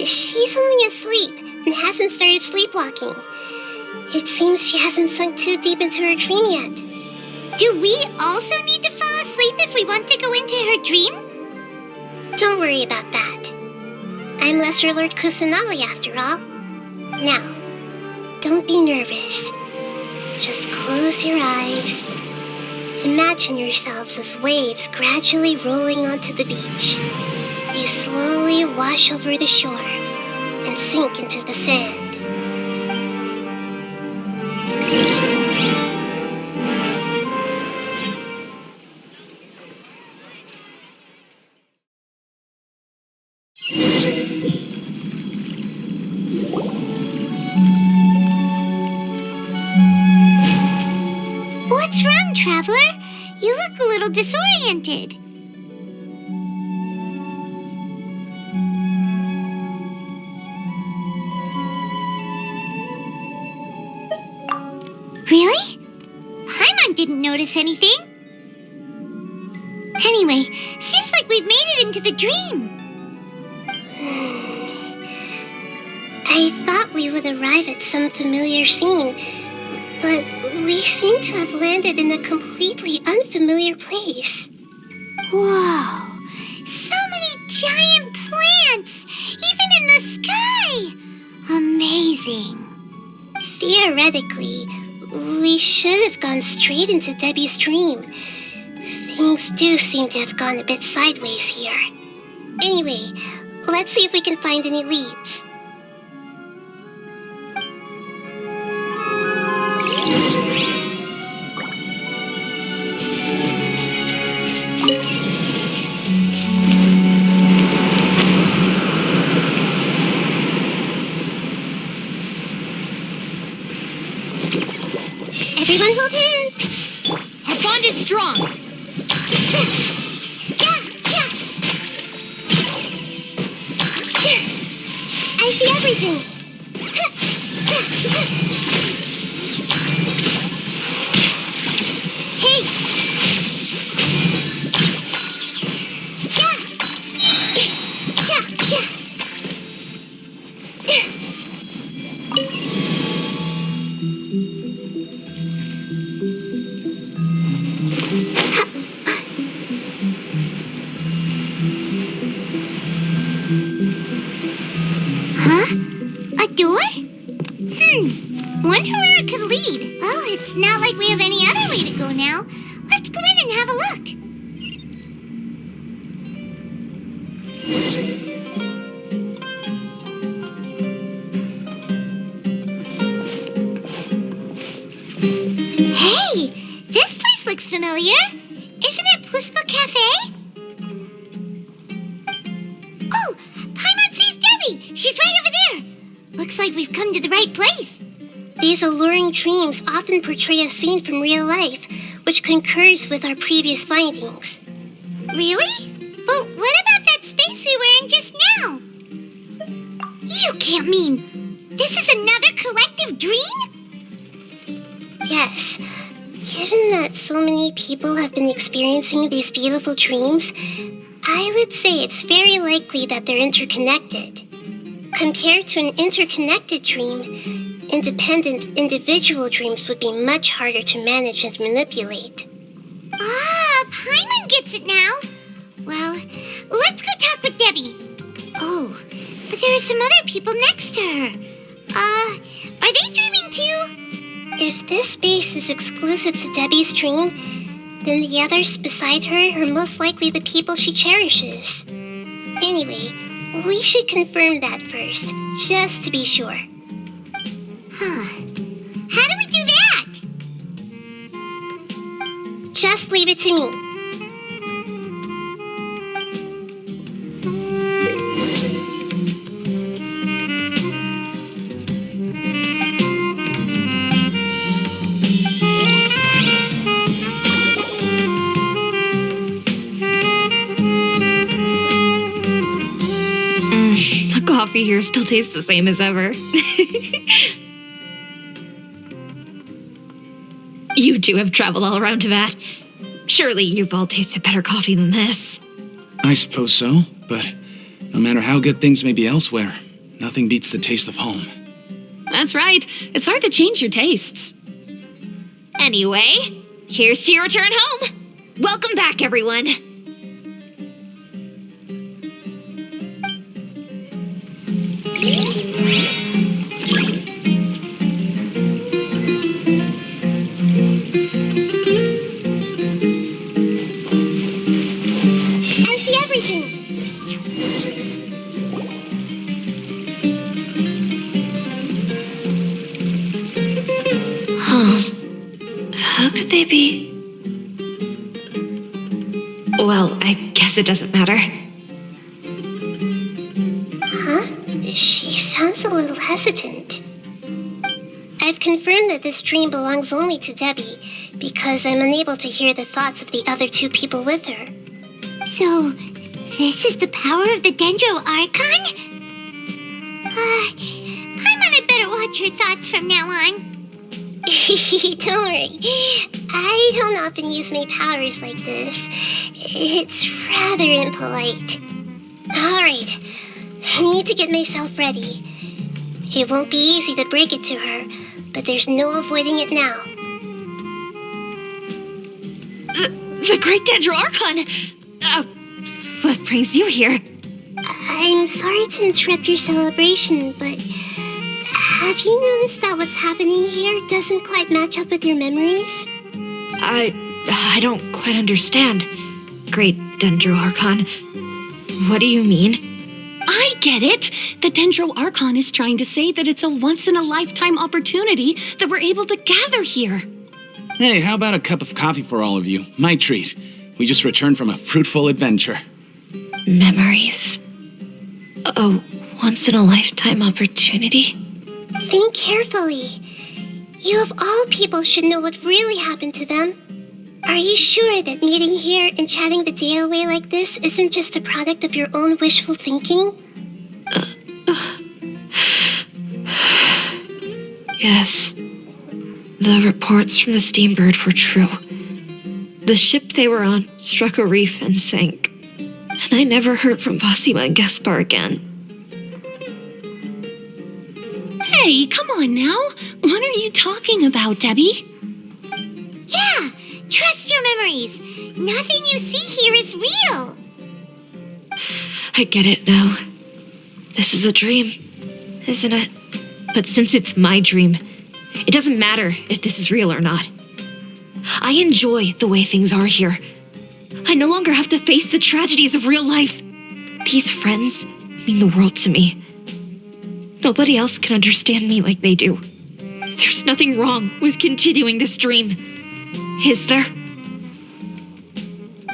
She's only asleep and hasn't started sleepwalking. It seems she hasn't sunk too deep into her dream yet. Do we also need to fall asleep if we want to go into her dream? Don't worry about that. I'm Lesser Lord Kusanali after all. Now, don't be nervous. Just close your eyes. Imagine yourselves as waves gradually rolling onto the beach. You slowly wash over the shore and sink into the sand. What's wrong, Traveler? You look a little disoriented. Really? Paimon didn't notice anything. Anyway, seems like we've made it into the dream. I thought we would arrive at some familiar scene, but we seem to have landed in a completely unfamiliar place. Whoa! So many giant plants! Even in the sky! amazing. Theoretically, we should have gone straight into Debbie's dream. Things do seem to have gone a bit sideways here. Anyway, let's see if we can find any leads. Everyone hold hands. Our bond is strong. I see everything. Hey. A door? Wonder where it could lead. Well, it's not like we have any other way to go now. Let's go in and have a look. Hey, this place looks familiar. Isn't it Puspa Cafe? Oh, Paimon sees Debbie. She's right over there. Looks like we've come to the right place. These alluring dreams often portray a scene from real life, which concurs with our previous findings. Really? But what about that space we were in just now? You can't mean this is another collective dream? Yes. Given that so many people have been experiencing these beautiful dreams, I would say it's very likely that they're interconnected. Compared to an interconnected dream, independent individual dreams would be much harder to manage and manipulate. Ah, Paimon gets it now. Well, let's go talk with Debbie. Oh, but there are some other people next to her. Are they dreaming too? If this space is exclusive to Debbie's dream, then the others beside her are most likely the people she cherishes. Anyway, we should confirm that first, just to be sure. Huh. How do we do that? Just leave it to me. Coffee here still tastes the same as ever. You two have traveled all around Tibet. Surely you've all tasted better coffee than this. I suppose so, but no matter how good things may be elsewhere, nothing beats the taste of home. That's right. It's hard to change your tastes. Anyway, here's to your return home. Welcome back, everyone. I see everything. How could they be? Well, I guess it doesn't matter. She sounds a little hesitant. I've confirmed that this dream belongs only to Debbie because I'm unable to hear the thoughts of the other two people with her. So, this is the power of the Dendro Archon? Paimon had better watch her thoughts from now on. Don't worry. I don't often use my powers like this. It's rather impolite. Alright. I need to get myself ready. It won't be easy to break it to her, but there's no avoiding it now. The Great Dendro Archon! What brings you here? I'm sorry to interrupt your celebration, but Have you noticed that what's happening here doesn't quite match up with your memories? I don't quite understand. Great Dendro Archon. What do you mean? I get it! The Dendro Archon is trying to say that it's a once-in-a-lifetime opportunity that we're able to gather here. Hey, how about a cup of coffee for all of you? My treat. We just returned from a fruitful adventure. Memories. A once-in-a-lifetime opportunity? Think carefully. You of all people should know what really happened to them. Are you sure that meeting here and chatting the day away like this isn't just a product of your own wishful thinking? Yes. The reports from the Steambird were true. The ship they were on struck a reef and sank. And I never heard from Basima and Gaspar again. Hey, come on now! What are you talking about, Debbie? Yeah, trust your memories. Nothing you see here is real. I get it now. This is a dream, isn't it? But since it's my dream, it doesn't matter if this is real or not. I enjoy the way things are here. I no longer have to face the tragedies of real life. These friends mean the world to me. Nobody else can understand me like they do. There's nothing wrong with continuing this dream. Is there?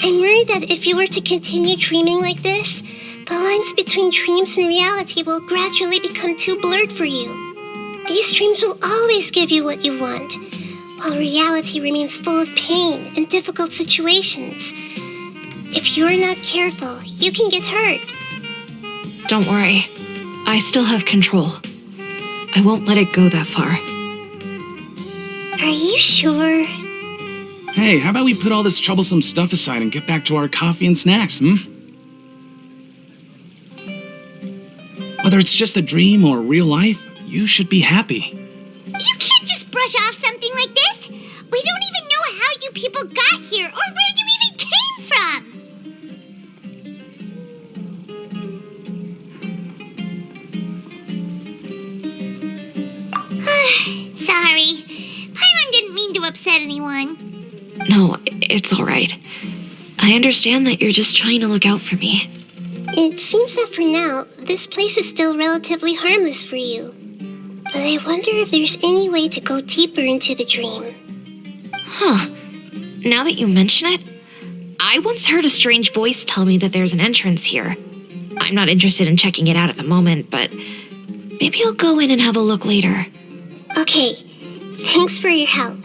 I'm worried that if you were to continue dreaming like this, the lines between dreams and reality will gradually become too blurred for you. These dreams will always give you what you want, while reality remains full of pain and difficult situations. If you're not careful, you can get hurt. Don't worry. I still have control. I won't let it go that far. Are you sure? Hey, how about we put all this troublesome stuff aside and get back to our coffee and snacks, Whether it's just a dream or real life, you should be happy. You can't just brush off something like this. We don't even know how you people got here or where you even came from. Sorry. Paimon didn't mean to upset anyone. No, it's all right. I understand that you're just trying to look out for me. It seems that for now, this place is still relatively harmless for you. But I wonder if there's any way to go deeper into the dream. Huh. Now that you mention it, I once heard a strange voice tell me that there's an entrance here. I'm not interested in checking it out at the moment, but maybe I'll go in and have a look later. Okay, thanks for your help.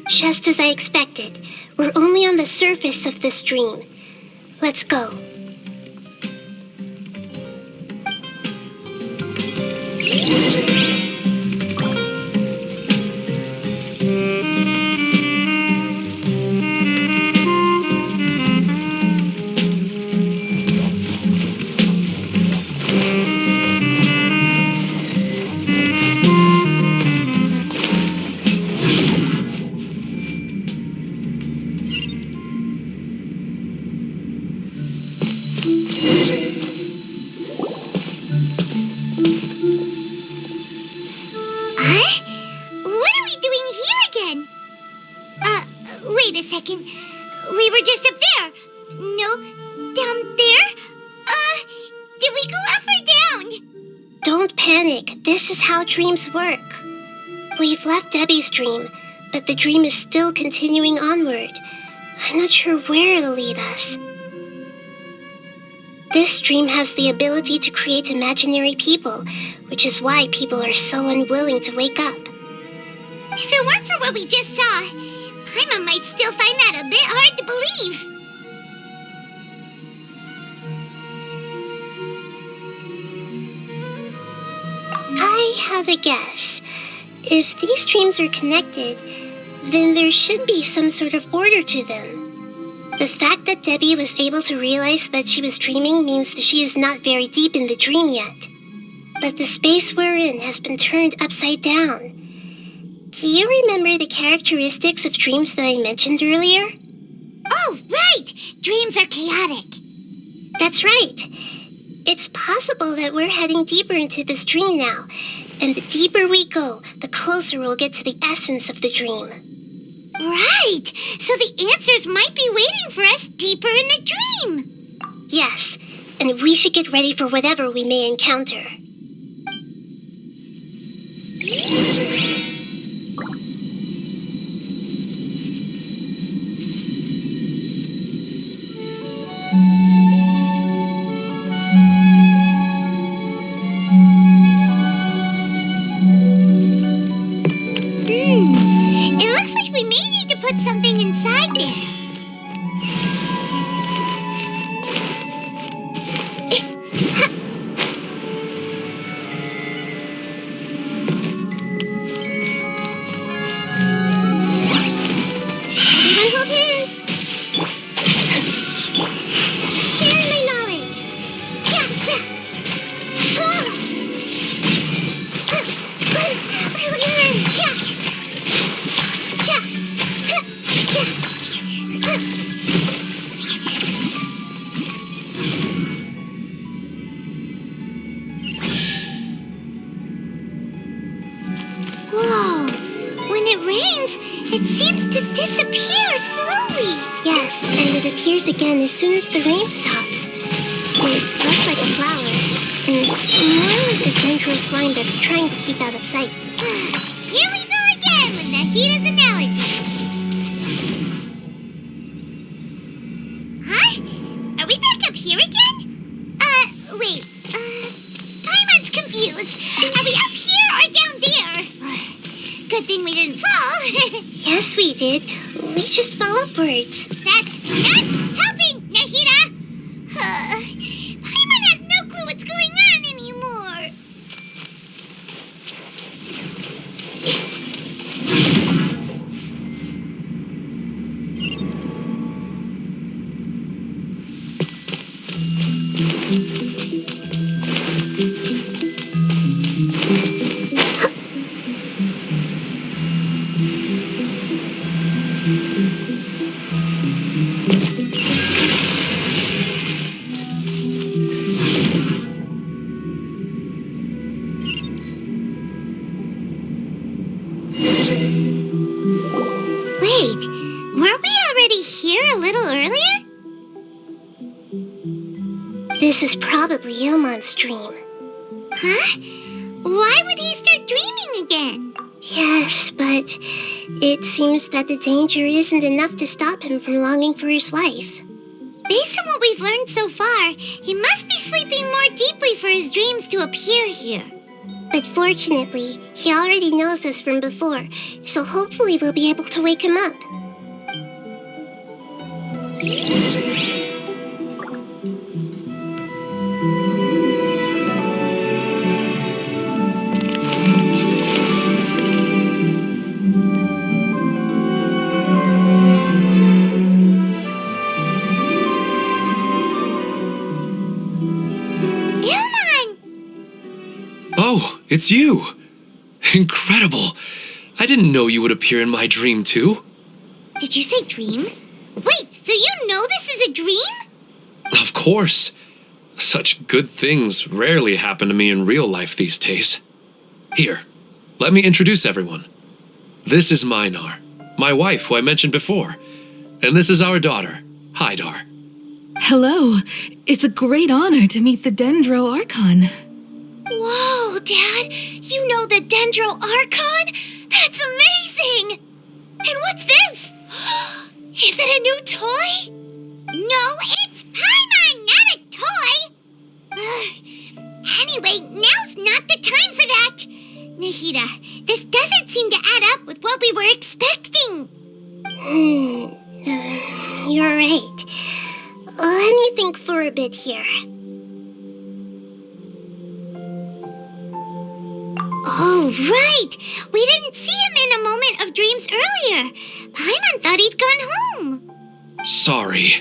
Just as I expected, we're only on the surface of this dream. Let's go. Wait a second. We were just up there. No, down there? Did we go up or down? Don't panic. This is how dreams work. We've left Debbie's dream, but the dream is still continuing onward. I'm not sure where it'll lead us. This dream has the ability to create imaginary people, which is why people are so unwilling to wake up. If it weren't for what we just saw, Paimon might still find that a bit hard to believe. I have a guess. If these dreams are connected, then there should be some sort of order to them. The fact that Debbie was able to realize that she was dreaming means that she is not very deep in the dream yet. But the space we're in has been turned upside down. Do you remember the characteristics of dreams that I mentioned earlier? Oh, right! Dreams are chaotic. That's right. It's possible that we're heading deeper into this dream now, And the deeper we go, the closer we'll get to the essence of the dream. Right! So the answers might be waiting for us deeper in the dream! Yes, and we should get ready for whatever we may encounter. It looks like we may need to put something inside there. Everyone hold hands. Share my knowledge. Whoa! When it rains, it seems to disappear slowly. Yes, and it appears again as soon as the rain stops. It's less like a flower, and more like a dendro slime that's trying to keep out of sight. Here we go again with Nahida's analogy. Huh? Are we back up here again? Wait. Paimon's confused. Are we up here or down there? Good thing we didn't fall. Yes, we did. We just fell upwards. That's not helping, Nahida! Paimon has no clue what's going on anymore. Wait, weren't we already here a little earlier? This is probably Ilmon's dream. Huh? Why would he start dreaming again? Yes, but it seems that the danger isn't enough to stop him from longing for his wife. Based on what we've learned so far, he must be sleeping more deeply for his dreams to appear here. But fortunately, he already knows us from before, so hopefully we'll be able to wake him up. Oh, it's you! Incredible! I didn't know you would appear in my dream, too. Did you say dream? Wait, so you know this is a dream? Of course. Such good things rarely happen to me in real life these days. Here, let me introduce everyone. This is Minar, my wife who I mentioned before. And this is our daughter, Hydar. Hello. It's a great honor to meet the Dendro Archon. Whoa, Dad! You know the Dendro Archon? That's amazing! And what's this? Is it a new toy? No, it's Paimon, not a toy! Anyway, now's not the time for that! Nahida, this doesn't seem to add up with what we were expecting. You're right. Let me think for a bit here. Oh, right! We didn't see him in a moment of dreams earlier. Paimon thought he'd gone home. Sorry.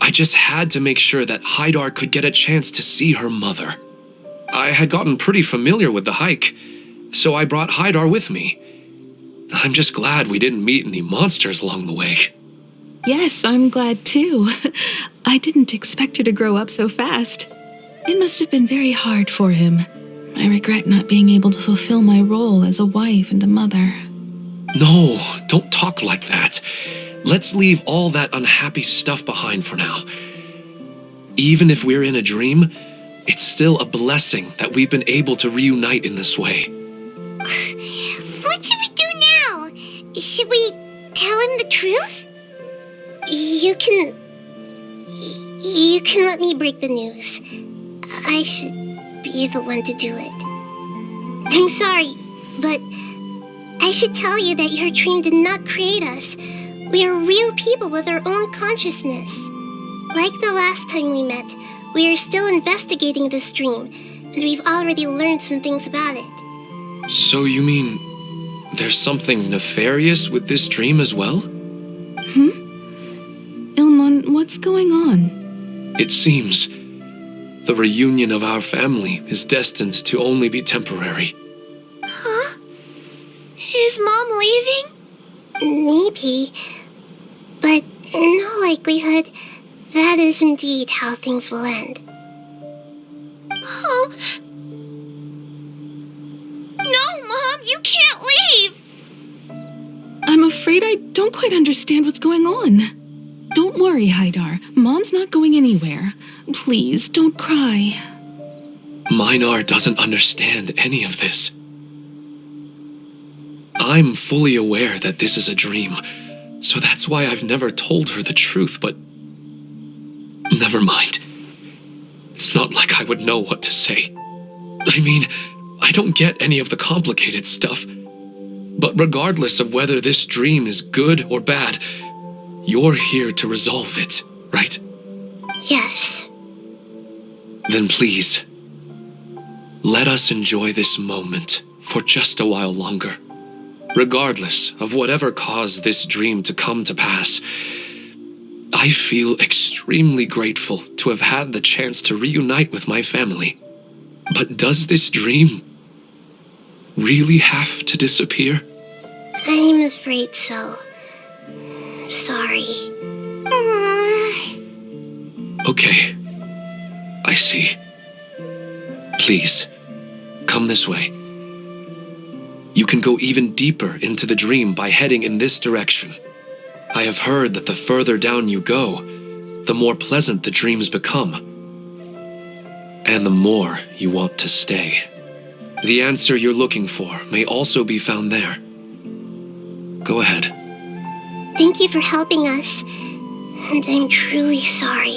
I just had to make sure that Hydar could get a chance to see her mother. I had gotten pretty familiar with the hike, so I brought Hydar with me. I'm just glad we didn't meet any monsters along the way. Yes, I'm glad too. I didn't expect her to grow up so fast. It must have been very hard for him. I regret not being able to fulfill my role as a wife and a mother. No, don't talk like that. Let's leave all that unhappy stuff behind for now. Even if we're in a dream, it's still a blessing that we've been able to reunite in this way. What should we do now? Should we tell him the truth? You can let me break the news. I should be the one to do it. I'm sorry, but I should tell you that your dream did not create us. We are real people with our own consciousness. Like the last time we met, we are still investigating this dream, and we've already learned some things about it. So you mean there's something nefarious with this dream as well? Ilmon, what's going on? It seems the reunion of our family is destined to only be temporary. Huh? Is Mom leaving? Maybe. But in all likelihood, that is indeed how things will end. Oh. No, Mom, you can't leave! I'm afraid I don't quite understand what's going on. Don't worry, Haidar. Mom's not going anywhere. Please, don't cry. Minar doesn't understand any of this. I'm fully aware that this is a dream, so that's why I've never told her the truth, but never mind. It's not like I would know what to say. I mean, I don't get any of the complicated stuff, but regardless of whether this dream is good or bad, you're here to resolve it, right? Yes. Then please, let us enjoy this moment for just a while longer. Regardless of whatever caused this dream to come to pass, I feel extremely grateful to have had the chance to reunite with my family. But does this dream really have to disappear? I'm afraid so. Sorry. Okay, I see. Please, come this way. You can go even deeper into the dream by heading in this direction. I have heard that the further down you go, the more pleasant the dreams become, and the more you want to stay. The answer you're looking for may also be found there. Go ahead. Thank you for helping us, and I'm truly sorry.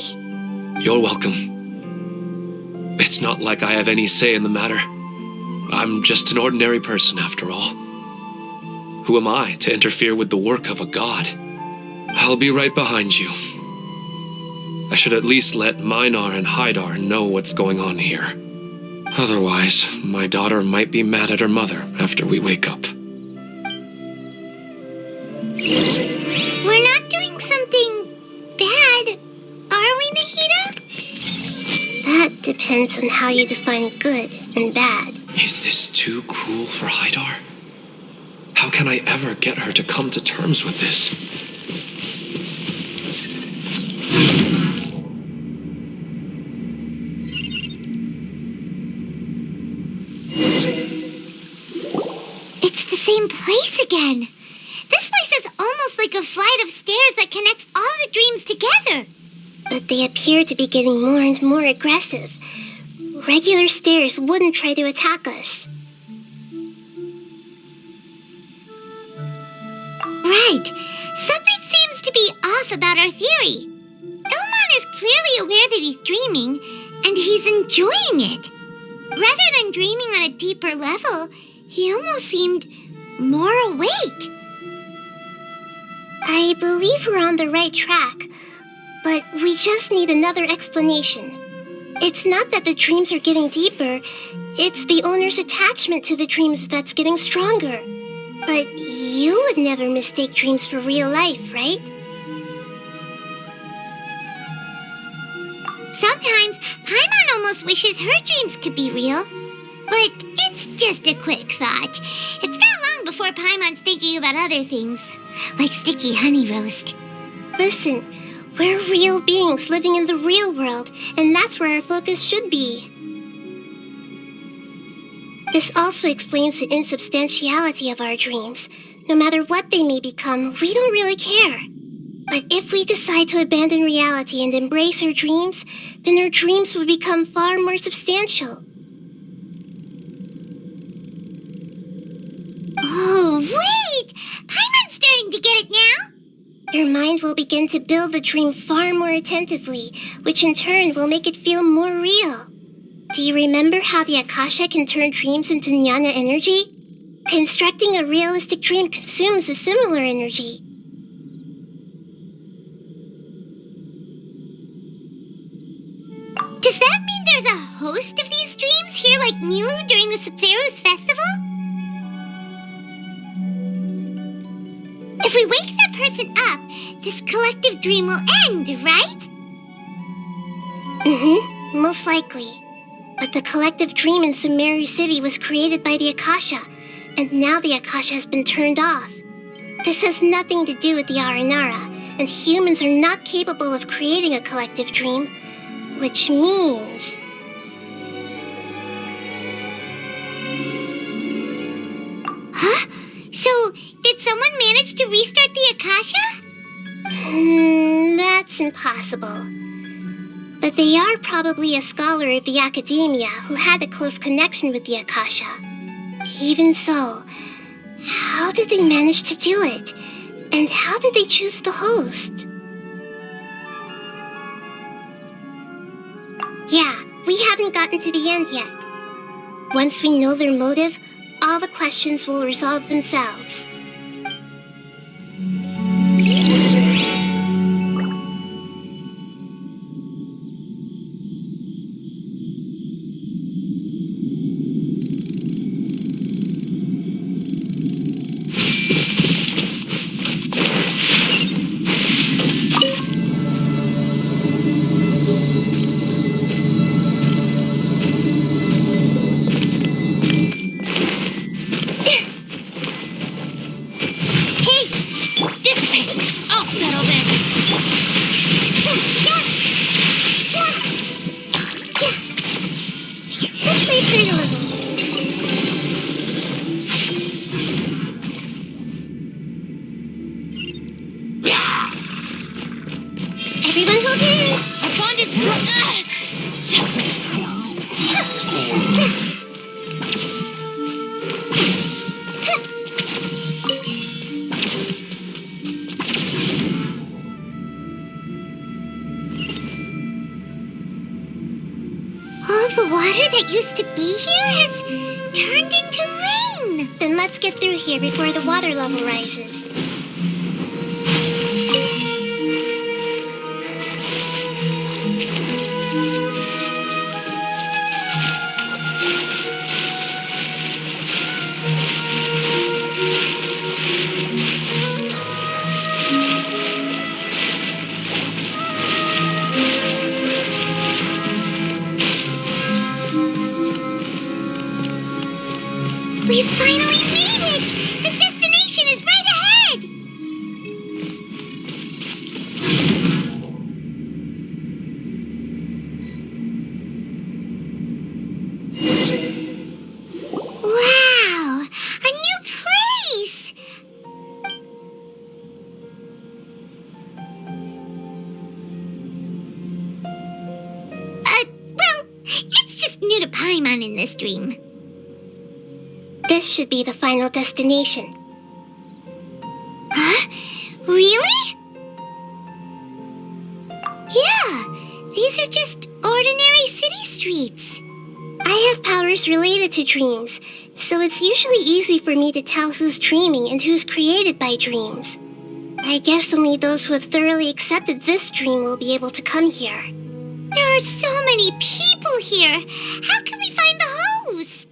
You're welcome. It's not like I have any say in the matter. I'm just an ordinary person, after all. Who am I to interfere with the work of a god? I'll be right behind you. I should at least let Minar and Haidar know what's going on here. Otherwise, my daughter might be mad at her mother after we wake up. We're not doing something bad, are we, Nahida? That depends on how you define good and bad. Is this too cruel for Haidar? How can I ever get her to come to terms with this? It's the same place again. This place is almost like a flight of stairs that connects all the dreams together. But they appear to be getting more and more aggressive. Regular stairs wouldn't try to attack us. Right. Something seems to be off about our theory. Ilmon is clearly aware that he's dreaming, and he's enjoying it. Rather than dreaming on a deeper level, he almost seemed more awake. I believe we're on the right track, but we just need another explanation. It's not that the dreams are getting deeper, it's the owner's attachment to the dreams that's getting stronger. But you would never mistake dreams for real life, right? Sometimes, Paimon almost wishes her dreams could be real. But it's just a quick thought. It's not long before Paimon's thinking about other things, like sticky honey roast. Listen, we're real beings living in the real world, and that's where our focus should be. This also explains the insubstantiality of our dreams. No matter what they may become, we don't really care. But if we decide to abandon reality and embrace our dreams, then our dreams will become far more substantial. Oh, wait! Paimon's starting to get it now! Your mind will begin to build the dream far more attentively, which in turn will make it feel more real. Do you remember how the Akasha can turn dreams into jnana energy? Constructing a realistic dream consumes a similar energy. Does that mean there's a host of these dreams here like Milu during the Sub-Zero's festival? If we wake that person up, this collective dream will end, right? Mm-hmm, most likely. But the collective dream in Sumeru City was created by the Akasha, and now the Akasha has been turned off. This has nothing to do with the Aranara, and humans are not capable of creating a collective dream, which means... Huh? So, did someone manage to restart the Akasha? That's impossible. But they are probably a scholar of the academia who had a close connection with the Akasha. Even so, how did they manage to do it? And how did they choose the host? Yeah, we haven't gotten to the end yet. Once we know their motive, all the questions will resolve themselves. Everyone hold in! Our bond is strong! All the water that used to be here has turned into rain! Then let's get through here before the water level rises. We finally made it! The destination is right ahead! Wow! A new place! Well, it's just new to Paimon in this dream. This should be the final destination. Huh? Really? Yeah, these are just ordinary city streets. I have powers related to dreams, so it's usually easy for me to tell who's dreaming and who's created by dreams. I guess only those who have thoroughly accepted this dream will be able to come here. There are so many people here. How can we find the host?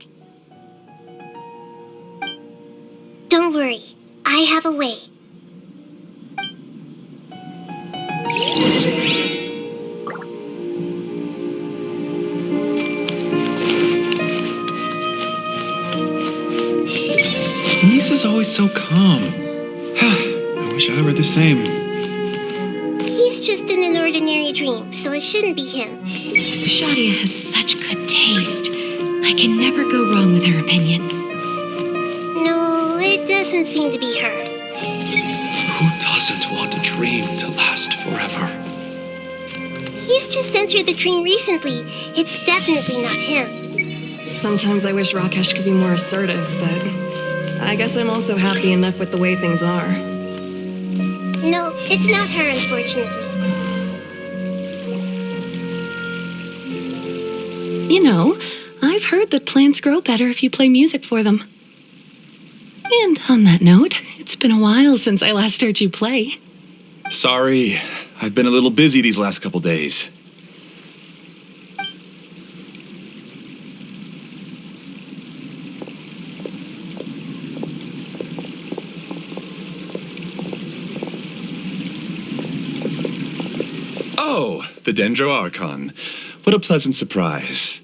Don't worry, I have a way. Lisa's always so calm. I wish I were the same. He's just in an ordinary dream, so it shouldn't be him. Shadia has such good taste. I can never go wrong with her opinion. No, it doesn't seem to be her. Who doesn't want a dream to last forever? He's just entered the dream recently. It's definitely not him. Sometimes I wish Rakesh could be more assertive, but I guess I'm also happy enough with the way things are. No, it's not her, unfortunately. You know, I've heard that plants grow better if you play music for them. And on that note, it's been a while since I last heard you play. Sorry, I've been a little busy these last couple days. Oh, the Dendro Archon. What a pleasant surprise.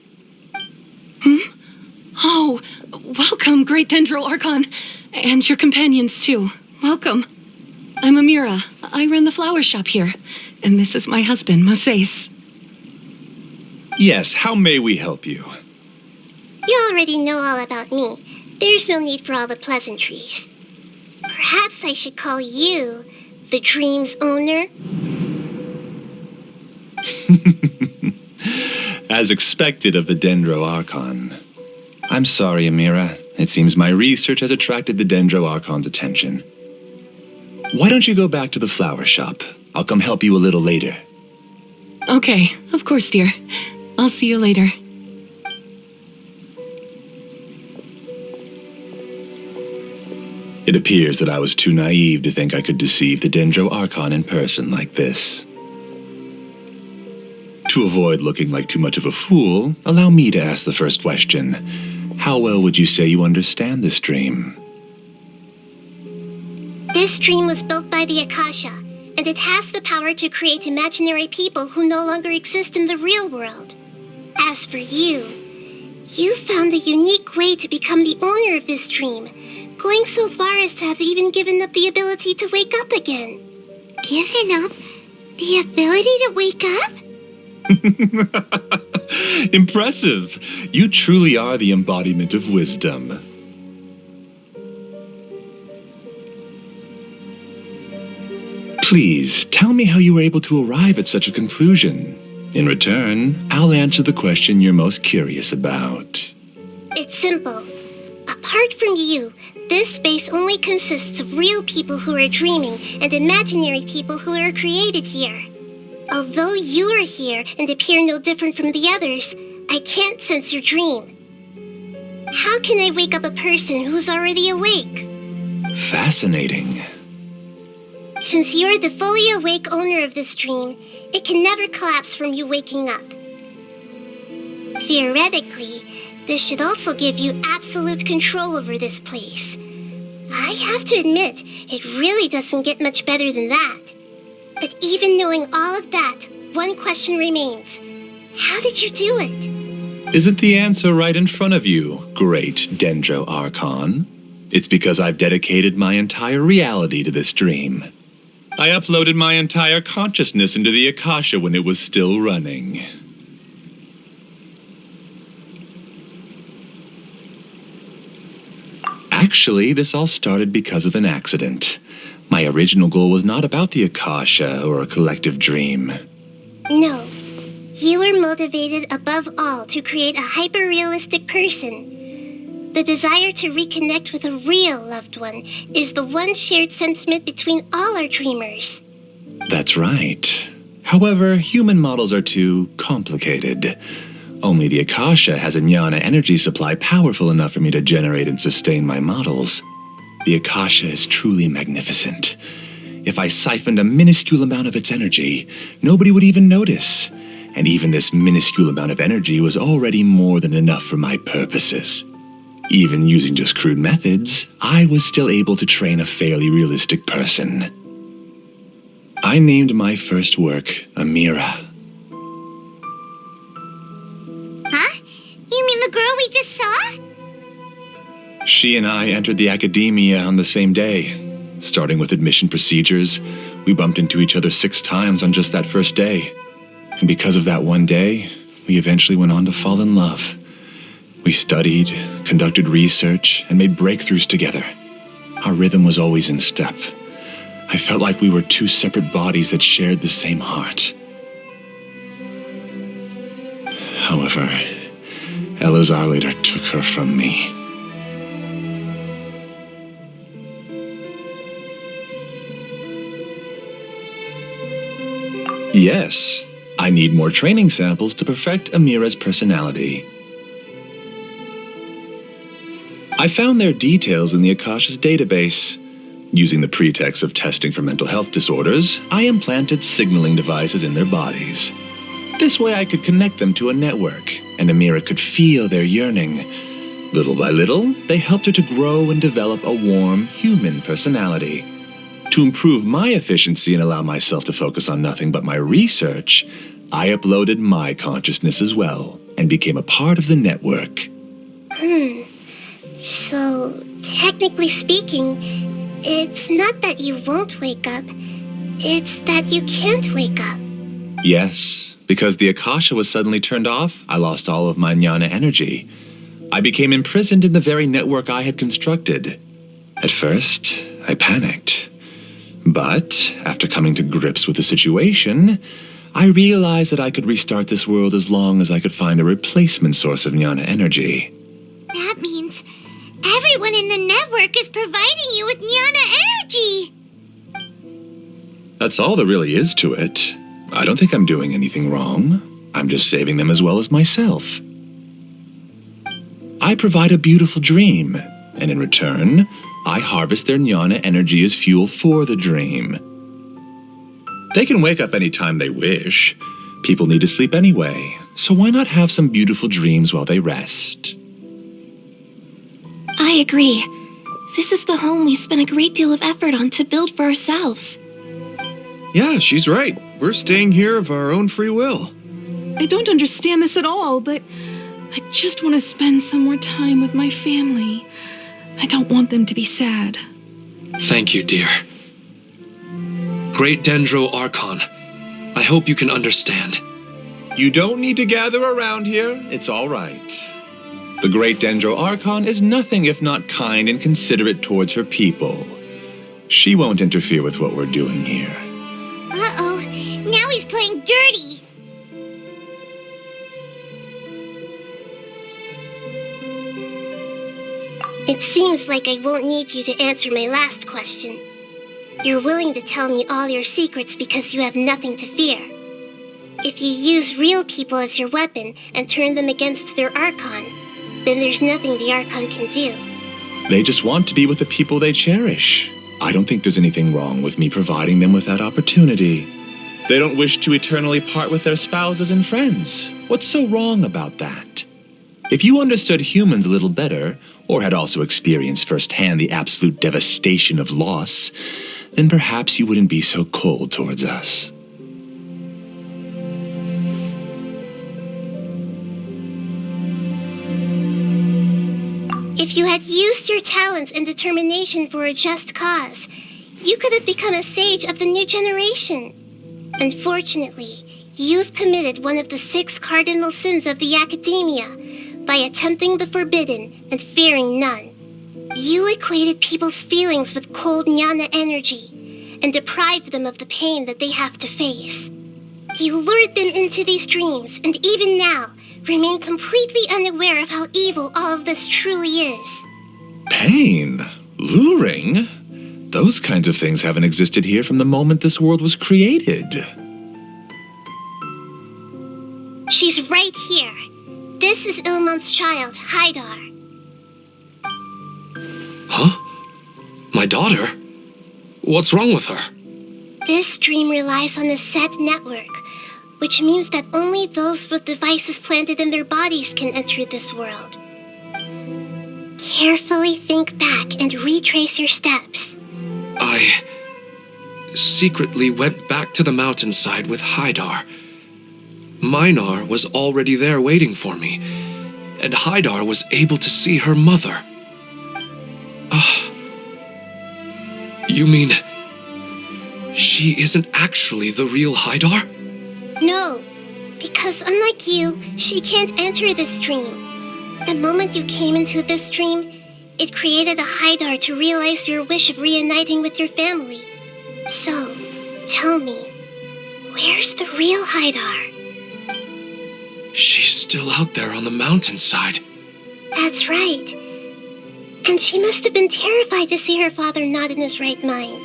Oh, welcome, Great Dendro Archon. And your companions, too. Welcome. I'm Amira. I run the flower shop here. And this is my husband, Moses. Yes, how may we help you? You already know all about me. There's no need for all the pleasantries. Perhaps I should call you the dream's owner? As expected of the Dendro Archon. I'm sorry, Amira. It seems my research has attracted the Dendro Archon's attention. Why don't you go back to the flower shop? I'll come help you a little later. Okay, of course, dear. I'll see you later. It appears that I was too naive to think I could deceive the Dendro Archon in person like this. To avoid looking like too much of a fool, allow me to ask the first question. How well would you say you understand this dream? This dream was built by the Akasha, and it has the power to create imaginary people who no longer exist in the real world. As for you, you found a unique way to become the owner of this dream, going so far as to have even given up the ability to wake up again. Given up the ability to wake up? Impressive! You truly are the embodiment of wisdom. Please, tell me how you were able to arrive at such a conclusion. In return, I'll answer the question you're most curious about. It's simple. Apart from you, this space only consists of real people who are dreaming and imaginary people who are created here. Although you are here and appear no different from the others, I can't sense your dream. How can I wake up a person who's already awake? Fascinating. Since you're the fully awake owner of this dream, it can never collapse from you waking up. Theoretically, this should also give you absolute control over this place. I have to admit, it really doesn't get much better than that. But even knowing all of that, one question remains. How did you do it? Isn't the answer right in front of you, great Dendro Archon? It's because I've dedicated my entire reality to this dream. I uploaded my entire consciousness into the Akasha when it was still running. Actually, this all started because of an accident. My original goal was not about the Akasha or a collective dream. No. You were motivated above all to create a hyper-realistic person. The desire to reconnect with a real loved one is the one shared sentiment between all our dreamers. That's right. However, human models are too complicated. Only the Akasha has a jnana energy supply powerful enough for me to generate and sustain my models. The Akasha is truly magnificent. If I siphoned a minuscule amount of its energy, nobody would even notice. And even this minuscule amount of energy was already more than enough for my purposes. Even using just crude methods, I was still able to train a fairly realistic person. I named my first work Amira. Huh? You mean the girl we just saw? She and I entered the academia on the same day. Starting with admission procedures, we bumped into each other 6 times on just that first day. And because of that one day, we eventually went on to fall in love. We studied, conducted research, and made breakthroughs together. Our rhythm was always in step. I felt like we were two separate bodies that shared the same heart. However, Elazar later took her from me. Yes, I need more training samples to perfect Amira's personality. I found their details in the Akasha's database. Using the pretext of testing for mental health disorders, I implanted signaling devices in their bodies. This way I could connect them to a network, and Amira could feel their yearning. Little by little, they helped her to grow and develop a warm, human personality. To improve my efficiency and allow myself to focus on nothing but my research, I uploaded my consciousness as well, and became a part of the network. So, technically speaking, it's not that you won't wake up, it's that you can't wake up. Yes, because the Akasha was suddenly turned off, I lost all of my jnana energy. I became imprisoned in the very network I had constructed. At first, I panicked. But, after coming to grips with the situation, I realized that I could restart this world as long as I could find a replacement source of jnana energy. That means everyone in the network is providing you with jnana energy! That's all there really is to it. I don't think I'm doing anything wrong. I'm just saving them as well as myself. I provide a beautiful dream, and in return, I harvest their jnana energy as fuel for the dream. They can wake up any time they wish. People need to sleep anyway, so why not have some beautiful dreams while they rest? I agree. This is the home we spent a great deal of effort on to build for ourselves. Yeah, she's right. We're staying here of our own free will. I don't understand this at all, but I just want to spend some more time with my family. I don't want them to be sad. Thank you, dear. Great Dendro Archon, I hope you can understand. You don't need to gather around here. It's all right. The Great Dendro Archon is nothing if not kind and considerate towards her people. She won't interfere with what we're doing here. Uh-oh, now he's playing dirty! It seems like I won't need you to answer my last question. You're willing to tell me all your secrets because you have nothing to fear. If you use real people as your weapon and turn them against their Archon, then there's nothing the Archon can do. They just want to be with the people they cherish. I don't think there's anything wrong with me providing them with that opportunity. They don't wish to eternally part with their spouses and friends. What's so wrong about that? If you understood humans a little better, or had also experienced firsthand the absolute devastation of loss, then perhaps you wouldn't be so cold towards us. If you had used your talents and determination for a just cause, you could have become a sage of the new generation. Unfortunately, you've committed one of the 6 cardinal sins of the Academia by attempting the forbidden and fearing none. You equated people's feelings with cold jnana energy and deprived them of the pain that they have to face. You lured them into these dreams and even now remain completely unaware of how evil all of this truly is. Pain? Luring? Those kinds of things haven't existed here from the moment this world was created. She's right here. This is Ilmon's child, Haidar. Huh? My daughter? What's wrong with her? This dream relies on a set network, which means that only those with devices planted in their bodies can enter this world. Carefully think back and retrace your steps. I secretly went back to the mountainside with Haidar. Minar was already there waiting for me, and Haidar was able to see her mother. You mean she isn't actually the real Haidar? No, because unlike you, she can't enter this dream. The The moment you came into this dream, it created a Haidar to realize your wish of reuniting with your family. So, tell me, where's the real Haidar? She's still out there on the mountainside. That's right. And she must have been terrified to see her father not in his right mind.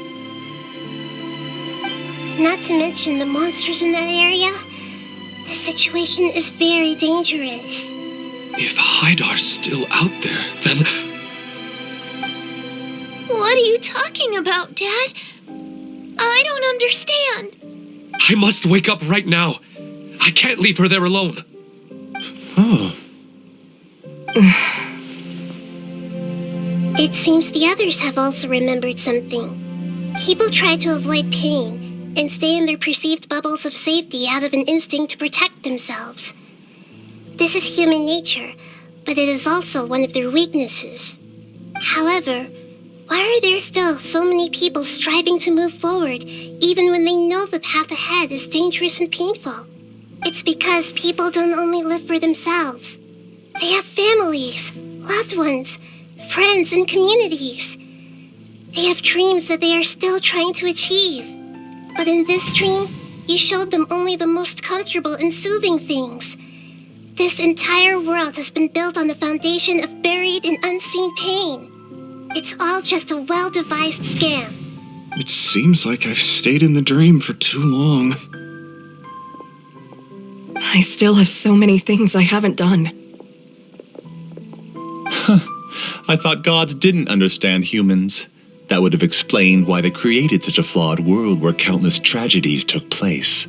Not to mention the monsters in that area. The situation is very dangerous. If Haidar's still out there, then... What are you talking about, Dad? I don't understand. I must wake up right now. I can't leave her there alone. Oh. It seems the others have also remembered something. People try to avoid pain and stay in their perceived bubbles of safety out of an instinct to protect themselves. This is human nature, but it is also one of their weaknesses. However, why are there still so many people striving to move forward even when they know the path ahead is dangerous and painful? It's because people don't only live for themselves. They have families, loved ones, friends, and communities. They have dreams that they are still trying to achieve. But in this dream, you showed them only the most comfortable and soothing things. This entire world has been built on the foundation of buried and unseen pain. It's all just a well-devised scam. It seems like I've stayed in the dream for too long. I still have so many things I haven't done. I thought gods didn't understand humans. That would have explained why they created such a flawed world where countless tragedies took place.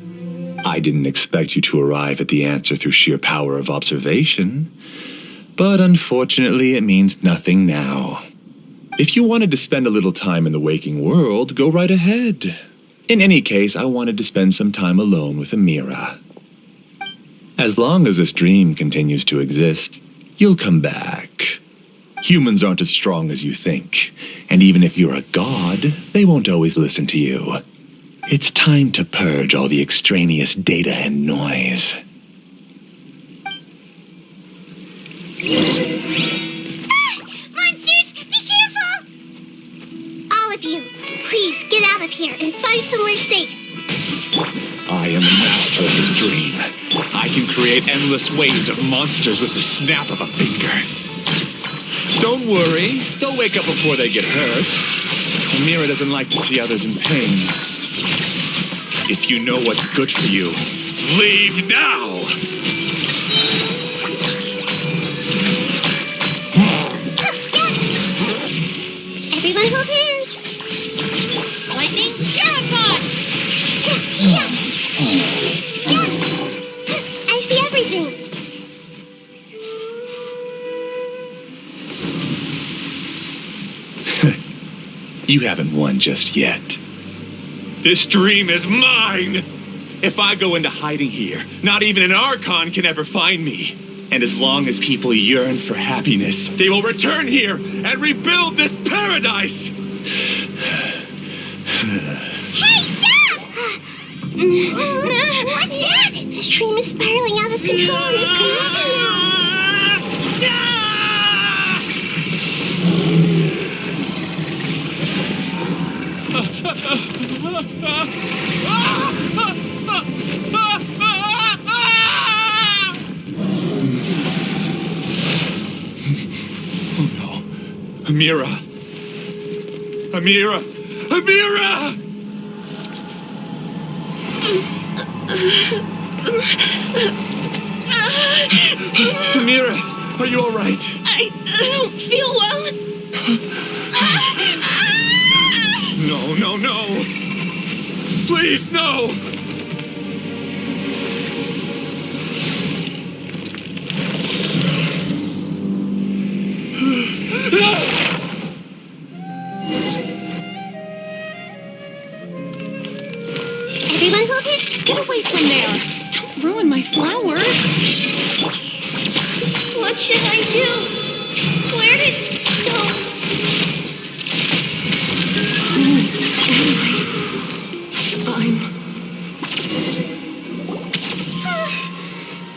I didn't expect you to arrive at the answer through sheer power of observation. But unfortunately, it means nothing now. If you wanted to spend a little time in the waking world, go right ahead. In any case, I wanted to spend some time alone with Amira. As long as this dream continues to exist, you'll come back. Humans aren't as strong as you think, and even if you're a god, they won't always listen to you. It's time to purge all the extraneous data and noise. Monsters, be careful! All of you, please get out of here and find somewhere safe. I am the master of this dream. I can create endless waves of monsters with the snap of a finger. Don't worry, they'll wake up before they get hurt. Amira doesn't like to see others in pain. If you know what's good for you, leave now! Everyone hold hands. Lightning Jackpot! I see everything. You haven't won just yet. This dream is mine! If I go into hiding here, not even an Archon can ever find me. And as long as people yearn for happiness, they will return here and rebuild this paradise! Hey, stop! What's that? This dream is spiraling out of control and is collapsing. Oh no. Amira! Amira! Amira! Amira, are you all right? I don't feel well. No, no, no! Please, no! Everyone hold it. Get away from there! Don't ruin my flowers! What should I do? Where did it go?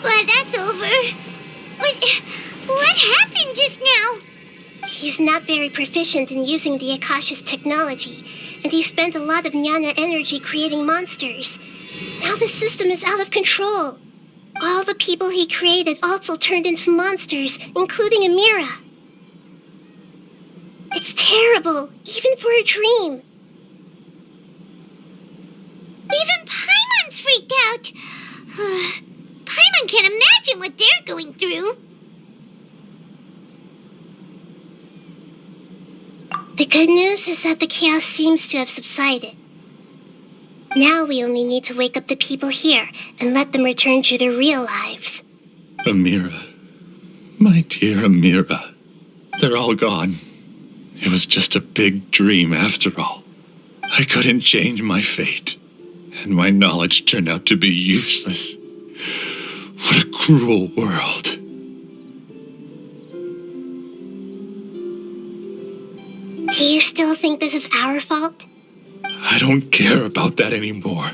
Glad that's over. What not very proficient in using the Akasha's technology, and he spent a lot of Jnana energy creating monsters. Now the system is out of control. All the people he created also turned into monsters, including Amira. It's terrible, even for a dream. Even Paimon's freaked out. Paimon can't imagine what they're going through. The good news is that the chaos seems to have subsided. Now we only need to wake up the people here and let them return to their real lives. Amira. My dear Amira. They're all gone. It was just a big dream after all. I couldn't change my fate, and my knowledge turned out to be useless. What a cruel world. Do you still think this is our fault? I don't care about that anymore.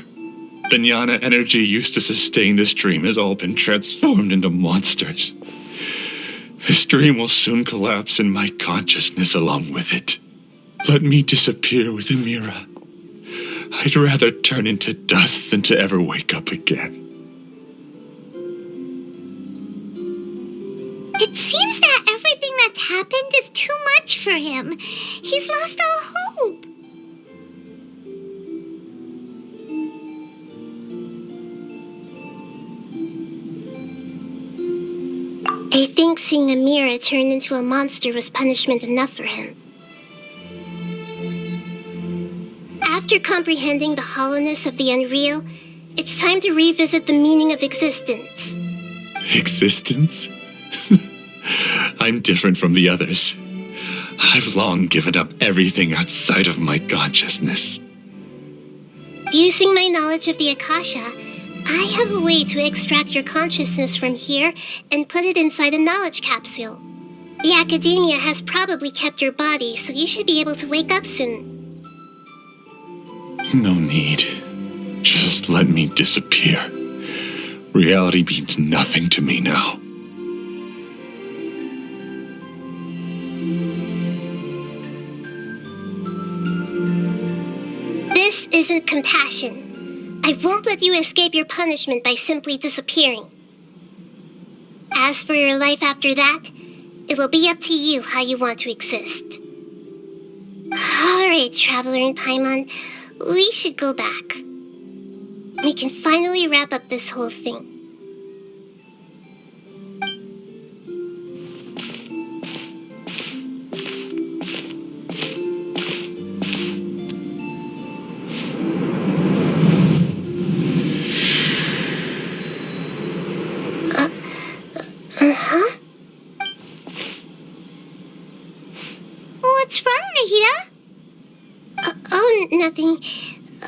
The Jnana energy used to sustain this dream has all been transformed into monsters. This dream will soon collapse and my consciousness along with it. Let me disappear with Amira. I'd rather turn into dust than to ever wake up again. It seems that everything that's happened is too much for him. He's lost all hope. I think seeing Amira turn into a monster was punishment enough for him. After comprehending the hollowness of the unreal, it's time to revisit the meaning of existence. Existence? I'm different from the others. I've long given up everything outside of my consciousness. Using my knowledge of the Akasha, I have a way to extract your consciousness from here and put it inside a knowledge capsule. The Academia has probably kept your body, so you should be able to wake up soon. No need. Just let me disappear. Reality means nothing to me now. This isn't compassion. I won't let you escape your punishment by simply disappearing. As for your life after that, it'll be up to you how you want to exist. Alright, Traveler and Paimon, we should go back. We can finally wrap up this whole thing. Huh? What's wrong, Nahida? Oh, nothing.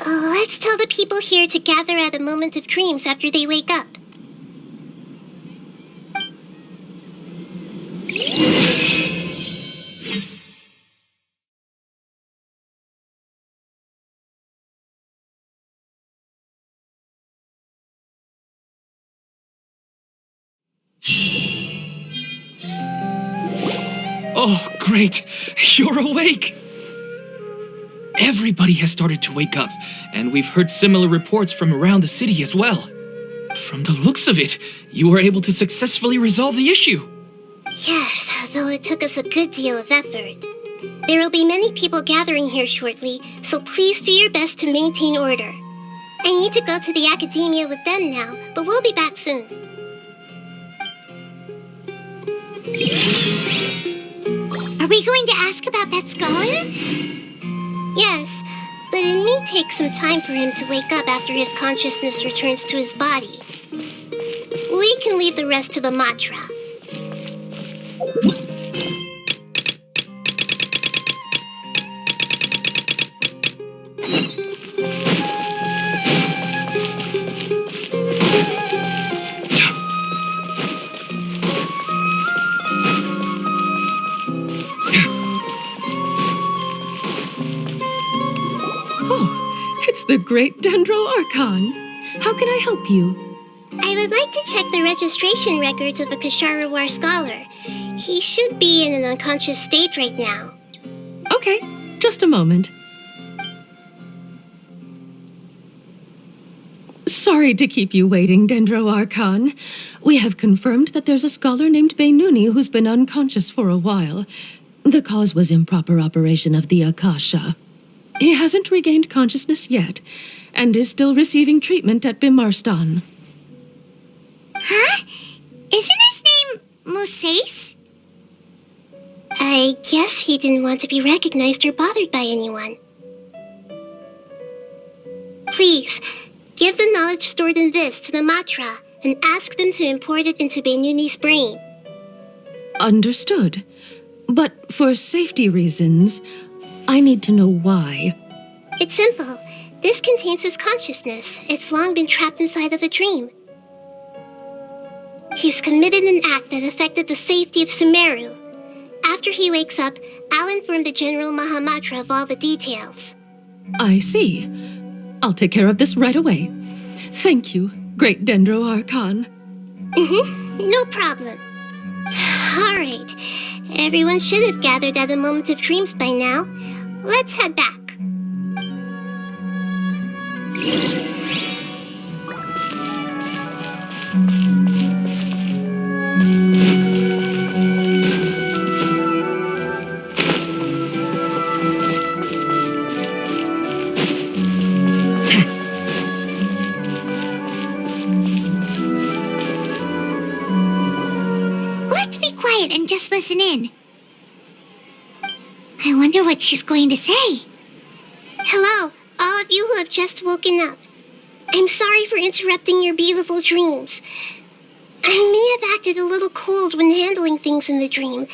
Let's tell the people here to gather at a moment of dreams after they wake up. Oh, great! You're awake! Everybody has started to wake up, and we've heard similar reports from around the city as well. From the looks of it, you were able to successfully resolve the issue. Yes, though it took us a good deal of effort. There will be many people gathering here shortly, so please do your best to maintain order. I need to go to the Academia with them now, but we'll be back soon. Are we going to ask about that scholar? Yes, but it may take some time for him to wake up after his consciousness returns to his body. We can leave the rest to the Matra. It's the great Dendro Archon. How can I help you? I would like to check the registration records of a Kasharawar scholar. He should be in an unconscious state right now. Okay, just a moment. Sorry to keep you waiting, Dendro Archon. We have confirmed that there's a scholar named Beinuni who's been unconscious for a while. The cause was improper operation of the Akasha. He hasn't regained consciousness yet, and is still receiving treatment at Bimarstan. Huh? Isn't his name Moses? I guess he didn't want to be recognized or bothered by anyone. Please, give the knowledge stored in this to the Matra and ask them to import it into Beinuni's brain. Understood. But for safety reasons, I need to know why. It's simple. This contains his consciousness. It's long been trapped inside of a dream. He's committed an act that affected the safety of Sumeru. After he wakes up, I'll inform the General Mahamatra of all the details. I see. I'll take care of this right away. Thank you, Great Dendro Archon. No problem. All right. Everyone should have gathered at the Moment of Dreams by now. Let's head back. Let's be quiet and just listen in. I wonder what she's going to say. Hello, all of you who have just woken up. I'm sorry for interrupting your beautiful dreams. I may have acted a little cold when handling things in the dream.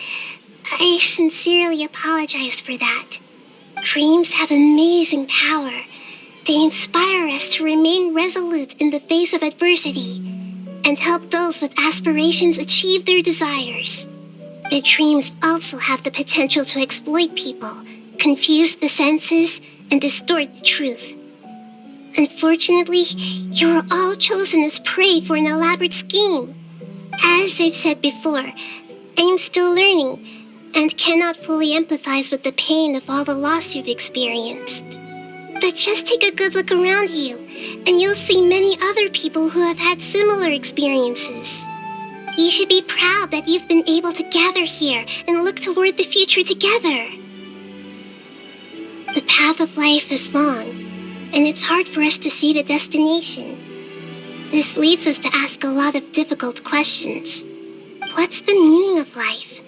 I sincerely apologize for that. Dreams have amazing power. They inspire us to remain resolute in the face of adversity and help those with aspirations achieve their desires. But dreams also have the potential to exploit people, confuse the senses, and distort the truth. Unfortunately, you are all chosen as prey for an elaborate scheme. As I've said before, I am still learning and cannot fully empathize with the pain of all the loss you've experienced. But just take a good look around you, and you'll see many other people who have had similar experiences. You should be proud that you've been able to gather here and look toward the future together. The path of life is long, and it's hard for us to see the destination. This leads us to ask a lot of difficult questions. What's the meaning of life?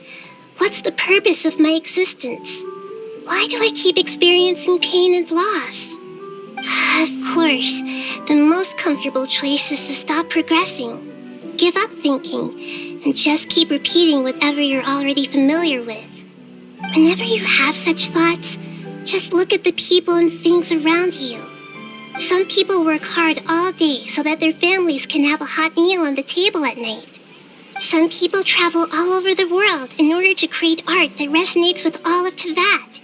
What's the purpose of my existence? Why do I keep experiencing pain and loss? Of course, the most comfortable choice is to stop progressing, give up thinking, and just keep repeating whatever you're already familiar with. Whenever you have such thoughts, just look at the people and things around you. Some people work hard all day so that their families can have a hot meal on the table at night. Some people travel all over the world in order to create art that resonates with all of Teyvat.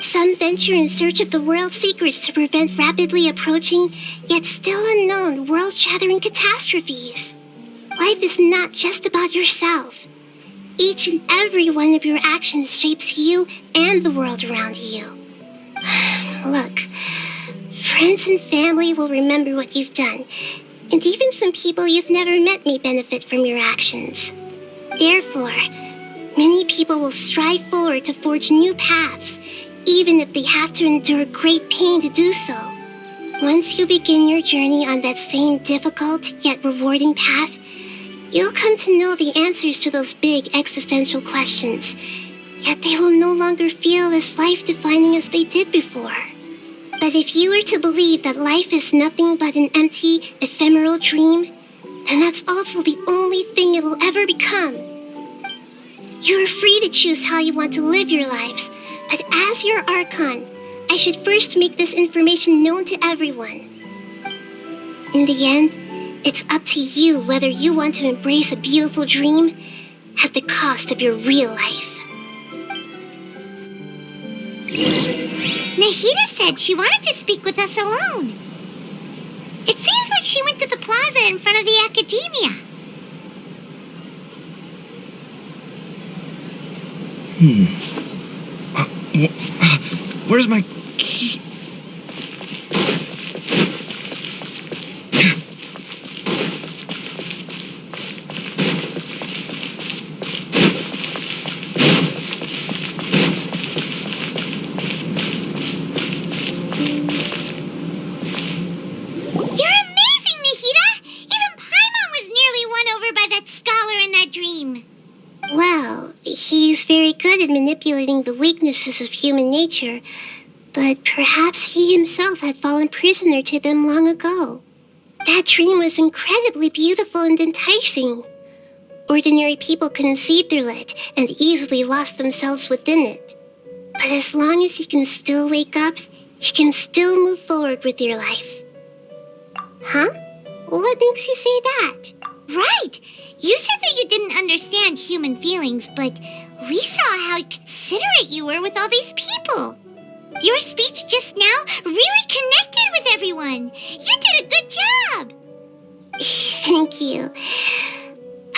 Some venture in search of the world's secrets to prevent rapidly approaching, yet still unknown, world-shattering catastrophes. Life is not just about yourself. Each and every one of your actions shapes you and the world around you. Look, friends and family will remember what you've done, and even some people you've never met may benefit from your actions. Therefore, many people will strive forward to forge new paths, even if they have to endure great pain to do so. Once you begin your journey on that same difficult yet rewarding path, you'll come to know the answers to those big existential questions, yet they will no longer feel as life-defining as they did before. But if you were to believe that life is nothing but an empty, ephemeral dream, then that's also the only thing it'll ever become. You are free to choose how you want to live your lives, but as your Archon, I should first make this information known to everyone. In the end, it's up to you whether you want to embrace a beautiful dream at the cost of your real life. Nahida said she wanted to speak with us alone. It seems like she went to the plaza in front of the academia. Where's my key? You're amazing, Nahida! Even Paimon was nearly won over by that scholar in that dream. Well, he's very good at manipulating the weaknesses of human nature, but perhaps he himself had fallen prisoner to them long ago. That dream was incredibly beautiful and enticing. Ordinary people couldn't see through it and easily lost themselves within it. But as long as you can still wake up, you can still move forward with your life. Huh? What makes you say that? Right! You said that you didn't understand human feelings, but we saw how considerate you were with all these people. Your speech just now really connected with everyone. You did a good job. Thank you.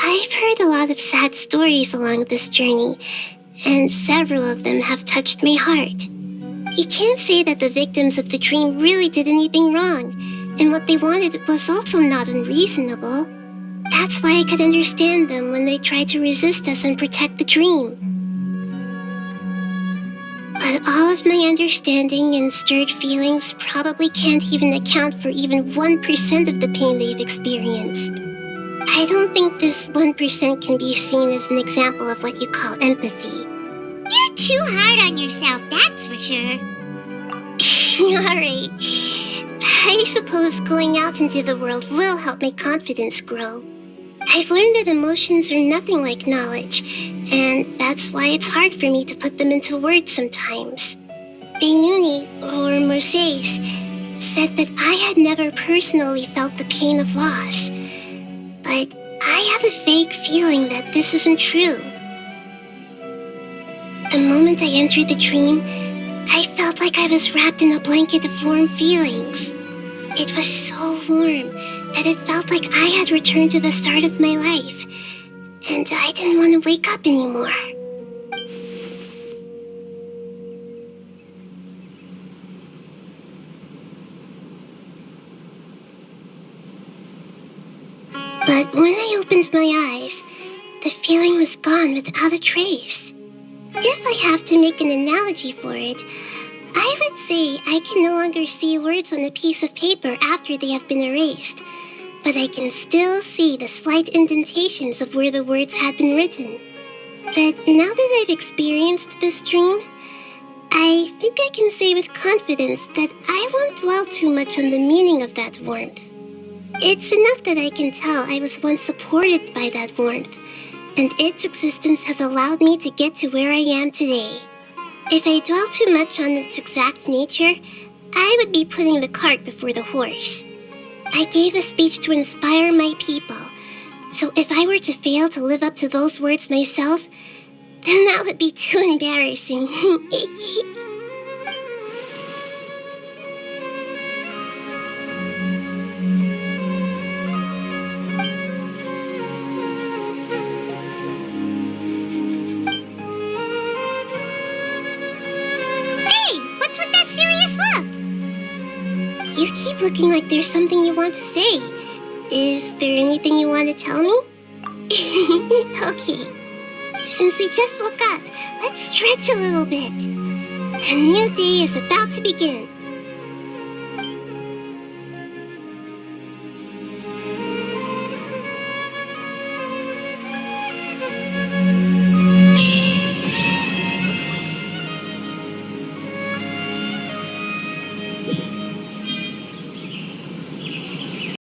I've heard a lot of sad stories along this journey, and several of them have touched my heart. You can't say that the victims of the dream really did anything wrong, and what they wanted was also not unreasonable. That's why I could understand them when they tried to resist us and protect the dream. But all of my understanding and stirred feelings probably can't even account for even 1% of the pain they've experienced. I don't think this 1% can be seen as an example of what you call empathy. You're too hard on yourself, that's for sure. Alright. I suppose going out into the world will help my confidence grow. I've learned that emotions are nothing like knowledge, and that's why it's hard for me to put them into words sometimes. Beinuni, or Moses, said that I had never personally felt the pain of loss, but I have a vague feeling that this isn't true. The moment I entered the dream, I felt like I was wrapped in a blanket of warm feelings. It was so warm that it felt like I had returned to the start of my life, and I didn't want to wake up anymore. But when I opened my eyes, the feeling was gone without a trace. If I have to make an analogy for it, I would say I can no longer see words on a piece of paper after they have been erased, but I can still see the slight indentations of where the words had been written. But now that I've experienced this dream, I think I can say with confidence that I won't dwell too much on the meaning of that warmth. It's enough that I can tell I was once supported by that warmth, and its existence has allowed me to get to where I am today. If I dwell too much on its exact nature, I would be putting the cart before the horse. I gave a speech to inspire my people, so if I were to fail to live up to those words myself, then that would be too embarrassing. You keep looking like there's something you want to say. Is there anything you want to tell me? Okay. Since we just woke up, let's stretch a little bit. A new day is about to begin.